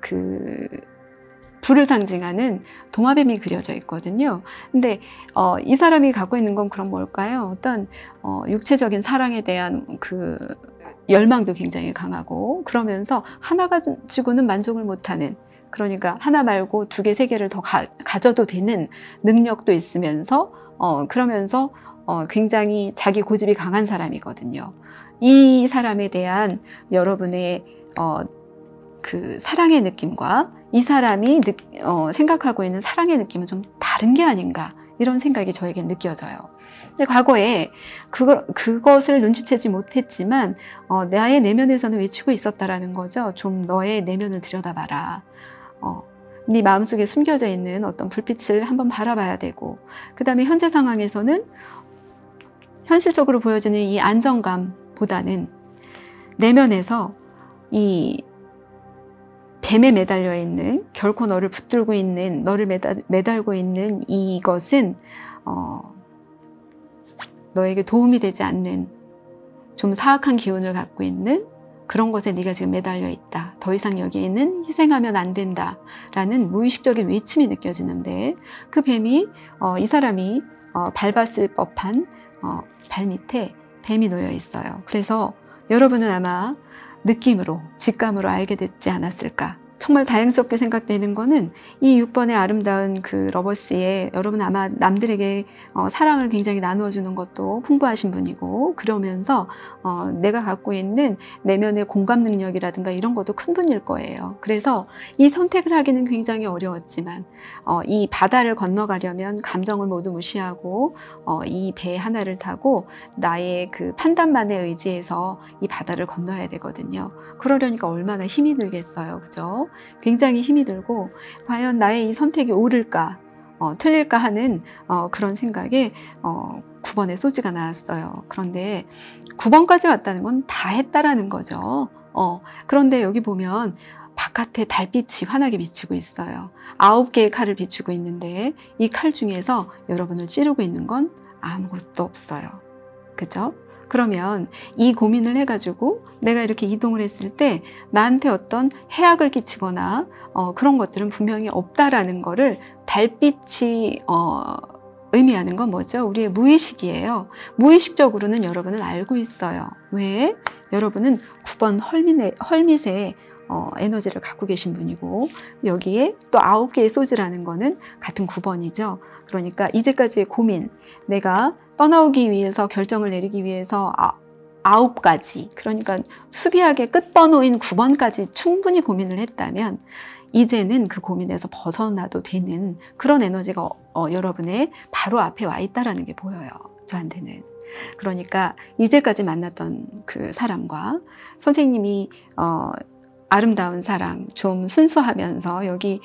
그 불을 상징하는 도마뱀이 그려져 있거든요. 근데 이 사람이 갖고 있는 건 그럼 뭘까요? 어떤 육체적인 사랑에 대한 그 열망도 굉장히 강하고 그러면서 하나 가지고는 만족을 못하는 그러니까 하나 말고 두 개, 세 개를 더 가져도 되는 능력도 있으면서 그러면서 굉장히 자기 고집이 강한 사람이거든요. 이 사람에 대한 여러분의 그 사랑의 느낌과 이 사람이 생각하고 있는 사랑의 느낌은 좀 다른 게 아닌가 이런 생각이 저에게 느껴져요. 근데 과거에 그것을 눈치채지 못했지만 나의 내면에서는 외치고 있었다라는 거죠. 좀 너의 내면을 들여다봐라. 네 마음속에 숨겨져 있는 어떤 불빛을 한번 바라봐야 되고 그 다음에 현재 상황에서는 현실적으로 보여지는 이 안정감보다는 내면에서 이 뱀에 매달려 있는 결코 너를 붙들고 있는 너를 매달고 있는 이것은 너에게 도움이 되지 않는 좀 사악한 기운을 갖고 있는 그런 것에 네가 지금 매달려 있다. 더 이상 여기에는 희생하면 안 된다. 라는 무의식적인 외침이 느껴지는데 그 뱀이 이 사람이 밟았을 법한 발 밑에 뱀이 놓여 있어요. 그래서 여러분은 아마 느낌으로 직감으로 알게 됐지 않았을까. 정말 다행스럽게 생각되는 거는 이 6번의 아름다운 그 러버스에 여러분 아마 남들에게 사랑을 굉장히 나누어주는 것도 풍부하신 분이고 그러면서 내가 갖고 있는 내면의 공감 능력이라든가 이런 것도 큰 분일 거예요. 그래서 이 선택을 하기는 굉장히 어려웠지만 이 바다를 건너가려면 감정을 모두 무시하고 이 배 하나를 타고 나의 그 판단만에 의지해서 이 바다를 건너야 되거든요. 그러려니까 얼마나 힘이 들겠어요. 그죠? 굉장히 힘이 들고 과연 나의 이 선택이 옳을까 틀릴까 하는 그런 생각에 9번의 소지가 나왔어요. 그런데 9번까지 왔다는 건 다 했다라는 거죠. 그런데 여기 보면 바깥에 달빛이 환하게 비치고 있어요. 9개의 칼을 비추고 있는데 이 칼 중에서 여러분을 찌르고 있는 건 아무것도 없어요. 그죠? 그러면 이 고민을 해가지고 내가 이렇게 이동을 했을 때 나한테 어떤 해악을 끼치거나 그런 것들은 분명히 없다라는 거를 달빛이 의미하는 건 뭐죠? 우리의 무의식이에요. 무의식적으로는 여러분은 알고 있어요. 왜? 여러분은 9번 헐밋의 에너지를 갖고 계신 분이고, 여기에 또 9개의 소즈라는 거는 같은 9번이죠. 그러니까 이제까지의 고민, 내가 떠나오기 위해서 결정을 내리기 위해서 9가지, 그러니까 수비하게 끝번호인 9번까지 충분히 고민을 했다면 이제는 그 고민에서 벗어나도 되는 그런 에너지가 여러분의 바로 앞에 와 있다는 게 보여요. 저한테는. 그러니까 이제까지 만났던 그 사람과 선생님이 아름다운 사랑, 좀 순수하면서 여기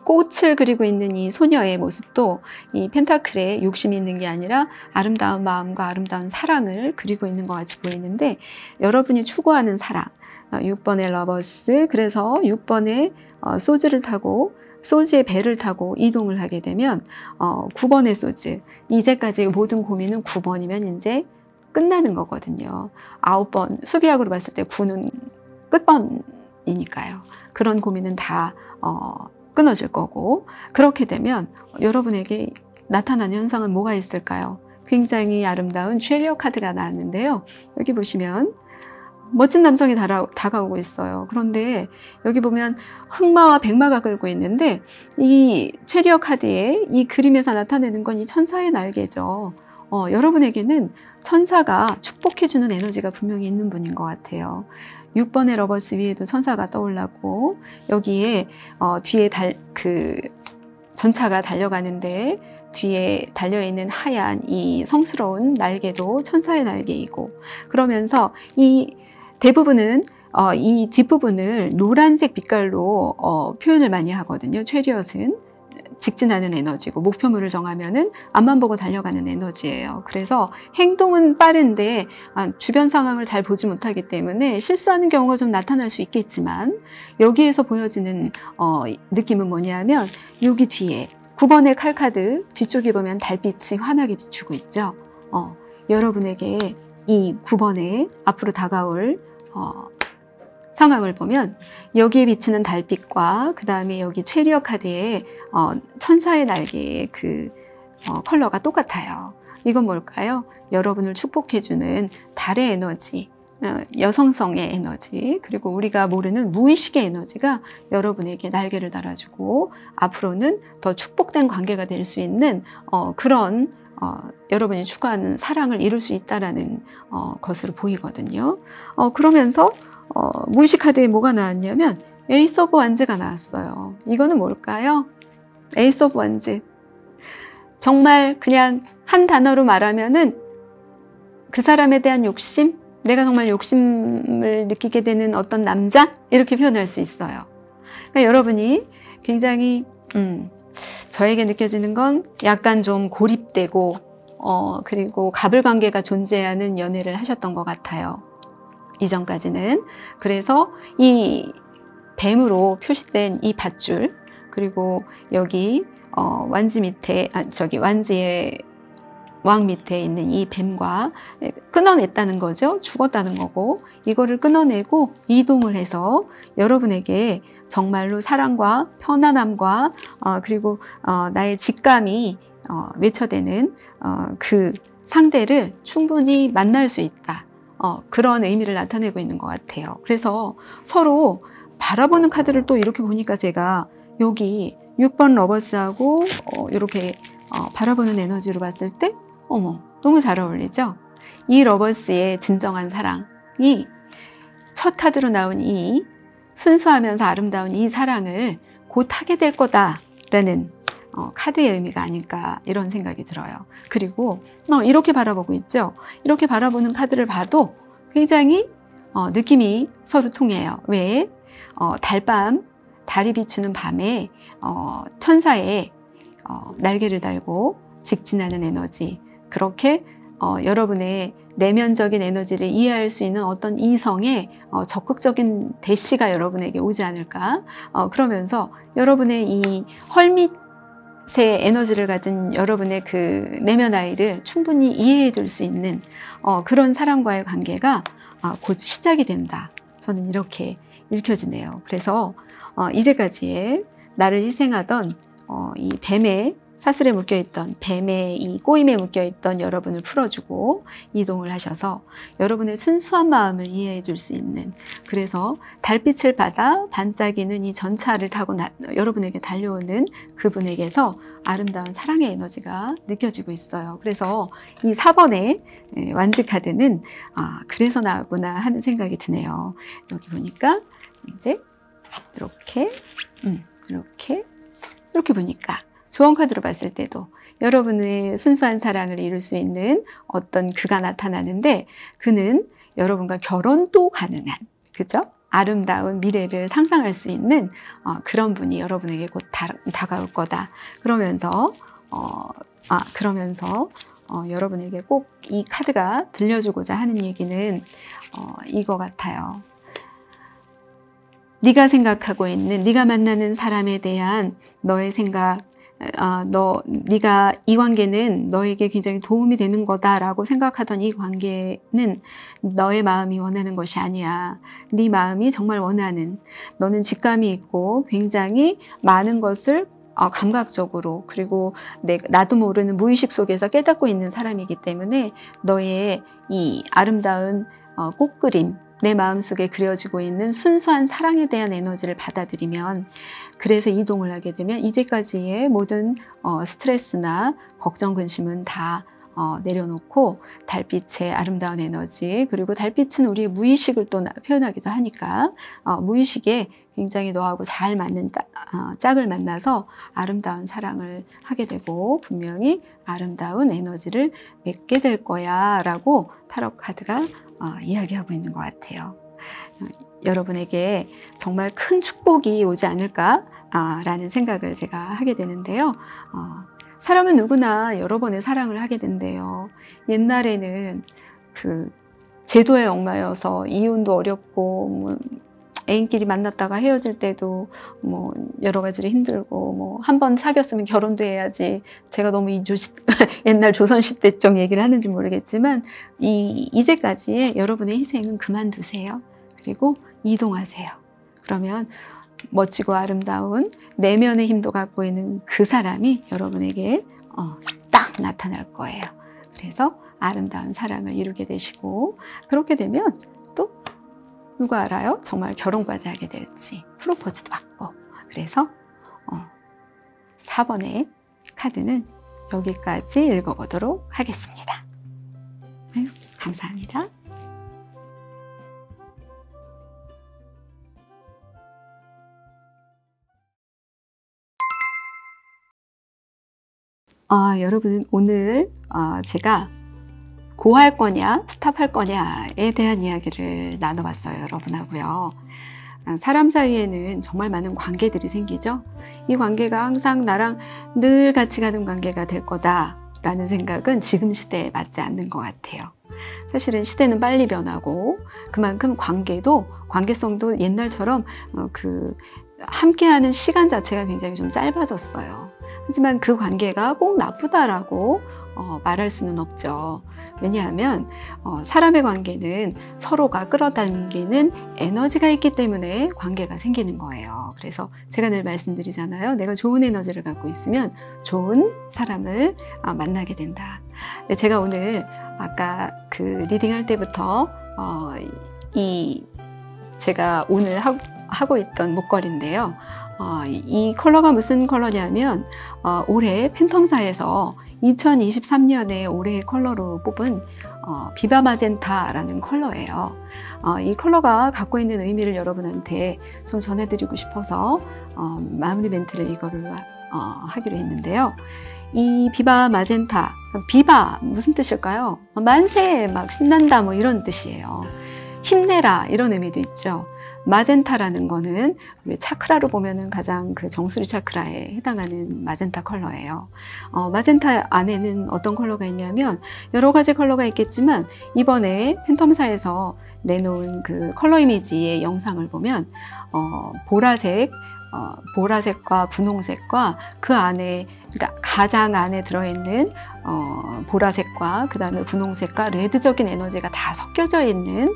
꽃을 그리고 있는 이 소녀의 모습도 이 펜타클에 욕심이 있는 게 아니라 아름다운 마음과 아름다운 사랑을 그리고 있는 것 같이 보이는데, 여러분이 추구하는 사랑, 6번의 러버스, 그래서 6번의 소즈를 타고 소즈의 배를 타고 이동을 하게 되면 9번의 소즈, 이제까지 모든 고민은 9번이면 이제 끝나는 거거든요. 9번, 수비학으로 봤을 때 9는 끝번이니까요. 그런 고민은 다 끊어질 거고, 그렇게 되면 여러분에게 나타나는 현상은 뭐가 있을까요? 굉장히 아름다운 최리어 카드가 나왔는데요. 여기 보시면 멋진 남성이 다가오고 있어요. 그런데 여기 보면 흑마와 백마가 끌고 있는데, 이 최리어 카드에 이 그림에서 나타내는 건 이 천사의 날개죠. 여러분에게는 천사가 축복해주는 에너지가 분명히 있는 분인 것 같아요. 6번의 러버스 위에도 천사가 떠올랐고, 여기에 뒤에 전차가 달려가는데 뒤에 달려있는 하얀 이 성스러운 날개도 천사의 날개이고, 그러면서 이 대부분은 이 뒷부분을 노란색 빛깔로 표현을 많이 하거든요. 최리엇은 직진하는 에너지고, 목표물을 정하면은 앞만 보고 달려가는 에너지예요. 그래서 행동은 빠른데 주변 상황을 잘 보지 못하기 때문에 실수하는 경우가 좀 나타날 수 있겠지만, 여기에서 보여지는 느낌은 뭐냐면, 여기 뒤에 9번의 칼카드 뒤쪽에 보면 달빛이 환하게 비추고 있죠. 여러분에게 이 9번에 앞으로 다가올 상황을 보면 여기에 비치는 달빛과 그 다음에 여기 최리어 카드에 천사의 날개의 그 컬러가 똑같아요. 이건 뭘까요? 여러분을 축복해주는 달의 에너지, 여성성의 에너지, 그리고 우리가 모르는 무의식의 에너지가 여러분에게 날개를 달아주고 앞으로는 더 축복된 관계가 될 수 있는 그런 여러분이 추구하는 사랑을 이룰 수 있다는 것으로 보이거든요. 그러면서 무의식 카드에 뭐가 나왔냐면 에이스 오브 완즈가 나왔어요. 이거는 뭘까요? 에이스 오브 완즈. 정말 그냥 한 단어로 말하면은 그 사람에 대한 욕심, 내가 정말 욕심을 느끼게 되는 어떤 남자, 이렇게 표현할 수 있어요. 그러니까 여러분이 굉장히 저에게 느껴지는 건 약간 좀 고립되고 그리고 가불관계가 존재하는 연애를 하셨던 것 같아요. 이전까지는. 그래서 이 뱀으로 표시된 이 밧줄, 그리고 여기 완지 밑에 완지의 왕 밑에 있는 이 뱀과 끊어냈다는 거죠. 죽었다는 거고, 이거를 끊어내고 이동을 해서 여러분에게 정말로 사랑과 편안함과 그리고 나의 직감이 외쳐대는 그 상대를 충분히 만날 수 있다. 그런 의미를 나타내고 있는 것 같아요. 그래서 서로 바라보는 카드를 또 이렇게 보니까 제가 여기 6번 러버스하고 이렇게 바라보는 에너지로 봤을 때 어머, 너무 잘 어울리죠? 이 러버스의 진정한 사랑이 첫 카드로 나온 이 순수하면서 아름다운 이 사랑을 곧 하게 될 거다라는 카드의 의미가 아닐까, 이런 생각이 들어요. 그리고 이렇게 바라보고 있죠? 이렇게 바라보는 카드를 봐도 굉장히 느낌이 서로 통해요. 왜? 달이 비추는 밤에 천사의 날개를 달고 직진하는 에너지, 그렇게 여러분의 내면적인 에너지를 이해할 수 있는 어떤 이성의 적극적인 대시가 여러분에게 오지 않을까. 그러면서 여러분의 이 헐밋의 에너지를 가진 여러분의 그 내면 아이를 충분히 이해해 줄 수 있는 그런 사람과의 관계가 곧 시작이 된다. 저는 이렇게 읽혀지네요. 그래서 이제까지의 나를 희생하던 이 뱀의 사슬에 묶여있던 뱀의 이 꼬임에 묶여있던 여러분을 풀어주고 이동을 하셔서 여러분의 순수한 마음을 이해해 줄 수 있는, 그래서 달빛을 받아 반짝이는 이 전차를 타고 여러분에게 달려오는 그분에게서 아름다운 사랑의 에너지가 느껴지고 있어요. 그래서 이 4번의 완즈 카드는 그래서 나왔구나 하는 생각이 드네요. 여기 보니까 이제 이렇게 보니까 조언 카드로 봤을 때도 여러분의 순수한 사랑을 이룰 수 있는 어떤 그가 나타나는데, 그는 여러분과 결혼도 가능한, 그죠? 아름다운 미래를 상상할 수 있는 그런 분이 여러분에게 곧 다가올 거다. 그러면서 여러분에게 꼭 이 카드가 들려주고자 하는 얘기는 이거 같아요. 네가 생각하고 있는, 네가 만나는 사람에 대한 너의 생각, 네가 이 관계는 너에게 굉장히 도움이 되는 거다라고 생각하던 이 관계는 너의 마음이 원하는 것이 아니야. 네 마음이 정말 원하는, 너는 직감이 있고 굉장히 많은 것을 감각적으로, 그리고 나도 모르는 무의식 속에서 깨닫고 있는 사람이기 때문에 너의 이 아름다운 꽃그림, 내 마음속에 그려지고 있는 순수한 사랑에 대한 에너지를 받아들이면, 그래서 이동을 하게 되면 이제까지의 모든 스트레스나 걱정, 근심은 다 내려놓고 달빛의 아름다운 에너지, 그리고 달빛은 우리의 무의식을 또 표현하기도 하니까 무의식에 굉장히 너하고 잘 맞는 짝을 만나서 아름다운 사랑을 하게 되고 분명히 아름다운 에너지를 맺게 될 거야 라고 타로 카드가 이야기하고 있는 것 같아요. 여러분에게 정말 큰 축복이 오지 않을까 라는 생각을 제가 하게 되는데요. 사람은 누구나 여러 번의 사랑을 하게 된대요. 옛날에는 그 제도에 얽매여서 이혼도 어렵고 애인끼리 만났다가 헤어질 때도 여러 가지로 힘들고 한 번 사귀었으면 결혼도 해야지, 제가 너무 옛날 조선시대적 얘기를 하는지 모르겠지만 이제까지의 여러분의 희생은 그만두세요. 그리고 이동하세요. 그러면 멋지고 아름다운 내면의 힘도 갖고 있는 그 사람이 여러분에게 딱 나타날 거예요. 그래서 아름다운 사랑을 이루게 되시고, 그렇게 되면 또 누가 알아요? 정말 결혼까지 하게 될지, 프로포즈도 받고. 그래서 4번의 카드는 여기까지 읽어보도록 하겠습니다. 감사합니다. 여러분, 오늘 제가 고할 거냐 스탑할 거냐에 대한 이야기를 나눠봤어요, 여러분하고요. 사람 사이에는 정말 많은 관계들이 생기죠. 이 관계가 항상 나랑 늘 같이 가는 관계가 될 거다라는 생각은 지금 시대에 맞지 않는 것 같아요. 사실은 시대는 빨리 변하고 그만큼 관계성도 옛날처럼 함께하는 시간 자체가 굉장히 좀 짧아졌어요. 하지만 그 관계가 꼭 나쁘다라고 말할 수는 없죠. 왜냐하면 사람의 관계는 서로가 끌어당기는 에너지가 있기 때문에 관계가 생기는 거예요. 그래서 제가 늘 말씀드리잖아요. 내가 좋은 에너지를 갖고 있으면 좋은 사람을 만나게 된다. 제가 오늘 아까 그 리딩할 때부터 제가 오늘 하고 있던 목걸이인데요. 이 컬러가 무슨 컬러냐면 올해 팬텀사에서 2023년에 올해의 컬러로 뽑은 비바 마젠타라는 컬러예요. 이 컬러가 갖고 있는 의미를 여러분한테 좀 전해드리고 싶어서 마무리 멘트를 이거를 하기로 했는데요. 이 비바 마젠타, 비바 무슨 뜻일까요? 만세, 막 신난다 뭐 이런 뜻이에요. 힘내라 이런 의미도 있죠. 마젠타라는 거는 우리 차크라로 보면은 가장 그 정수리 차크라에 해당하는 마젠타 컬러예요. 마젠타 안에는 어떤 컬러가 있냐면 여러 가지 컬러가 있겠지만 이번에 팬텀사에서 내놓은 그 컬러 이미지의 영상을 보면 보라색과 분홍색과 그 안에, 그러니까 가장 안에 들어있는 보라색과 그 다음에 분홍색과 레드적인 에너지가 다 섞여져 있는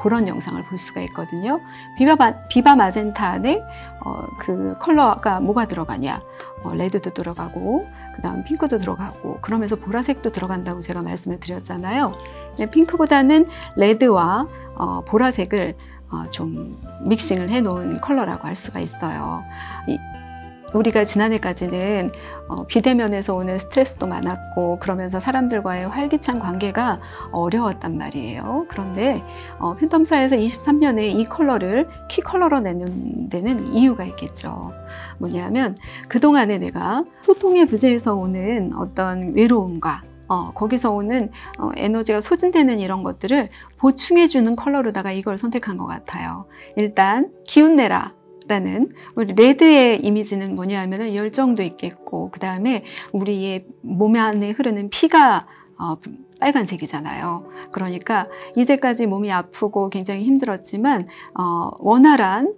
그런 영상을 볼 수가 있거든요. 비바 마젠타 안에 그 컬러가 뭐가 들어가냐, 레드도 들어가고 그 다음 핑크도 들어가고 그러면서 보라색도 들어간다고 제가 말씀을 드렸잖아요. 핑크보다는 레드와 보라색을 좀 믹싱을 해 놓은 컬러라고 할 수가 있어요. 우리가 지난해까지는 비대면에서 오는 스트레스도 많았고 그러면서 사람들과의 활기찬 관계가 어려웠단 말이에요. 그런데 팬텀사에서 23년에 이 컬러를 키 컬러로 내는 데는 이유가 있겠죠. 뭐냐면 그동안에 내가 소통의 부재에서 오는 어떤 외로움과 거기서 오는 에너지가 소진되는 이런 것들을 보충해주는 컬러로다가 이걸 선택한 것 같아요. 일단 기운내라 라는 우리 레드의 이미지는 뭐냐 하면은 열정도 있겠고 그 다음에 우리의 몸 안에 흐르는 피가 빨간색이잖아요. 그러니까 이제까지 몸이 아프고 굉장히 힘들었지만 원활한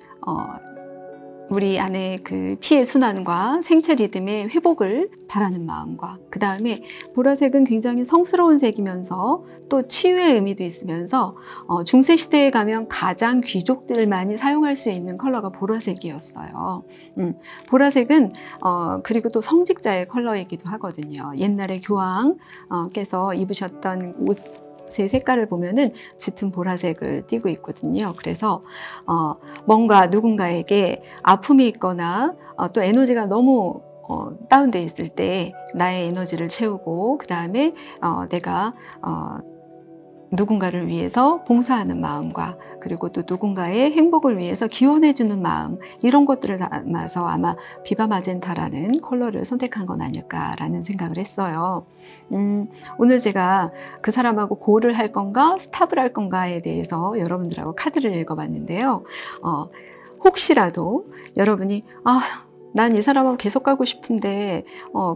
우리 안에 그 피의 순환과 생체 리듬의 회복을 바라는 마음과 그 다음에 보라색은 굉장히 성스러운 색이면서 또 치유의 의미도 있으면서 중세 시대에 가면 가장 귀족들만이 사용할 수 있는 컬러가 보라색이었어요. 보라색은 그리고 또 성직자의 컬러이기도 하거든요. 옛날에 교황께서 입으셨던 옷 제 색깔을 보면은 짙은 보라색을 띠고 있거든요. 그래서 뭔가 누군가에게 아픔이 있거나 또 에너지가 너무 다운돼 있을 때 나의 에너지를 채우고 그 다음에 내가 누군가를 위해서 봉사하는 마음과 그리고 또 누군가의 행복을 위해서 기원해주는 마음 이런 것들을 담아서 아마 비바 마젠타라는 컬러를 선택한 건 아닐까라는 생각을 했어요. 오늘 제가 그 사람하고 고를 할 건가 스탑을 할 건가에 대해서 여러분들하고 카드를 읽어봤는데요. 혹시라도 여러분이 난 이 사람하고 계속 가고 싶은데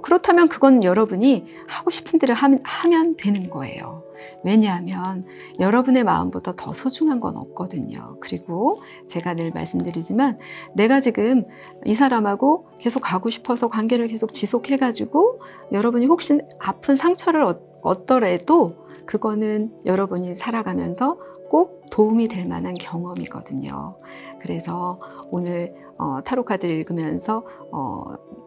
그렇다면 그건 여러분이 하고 싶은 대로 하면 되는 거예요. 왜냐하면 여러분의 마음보다 더 소중한 건 없거든요. 그리고 제가 늘 말씀드리지만 내가 지금 이 사람하고 계속 가고 싶어서 관계를 계속 지속해가지고 여러분이 혹시 아픈 상처를 얻더라도 그거는 여러분이 살아가면서 꼭 도움이 될 만한 경험이거든요. 그래서 오늘 타로 카드를 읽으면서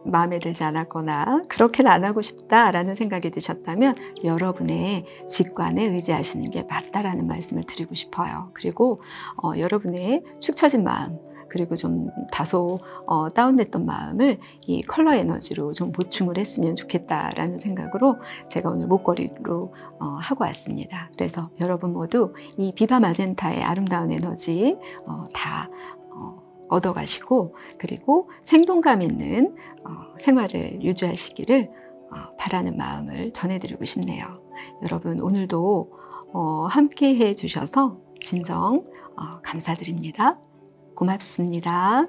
마음에 들지 않았거나 그렇게는 안 하고 싶다라는 생각이 드셨다면 여러분의 직관에 의지하시는 게 맞다라는 말씀을 드리고 싶어요. 그리고 여러분의 축 처진 마음 그리고 좀 다소 다운됐던 마음을 이 컬러 에너지로 좀 보충을 했으면 좋겠다라는 생각으로 제가 오늘 목걸이로 하고 왔습니다. 그래서 여러분 모두 이 비바 마젠타의 아름다운 에너지 다 얻어가시고 그리고 생동감 있는 생활을 유지하시기를 바라는 마음을 전해드리고 싶네요. 여러분 오늘도 함께 해주셔서 진정 감사드립니다. 고맙습니다.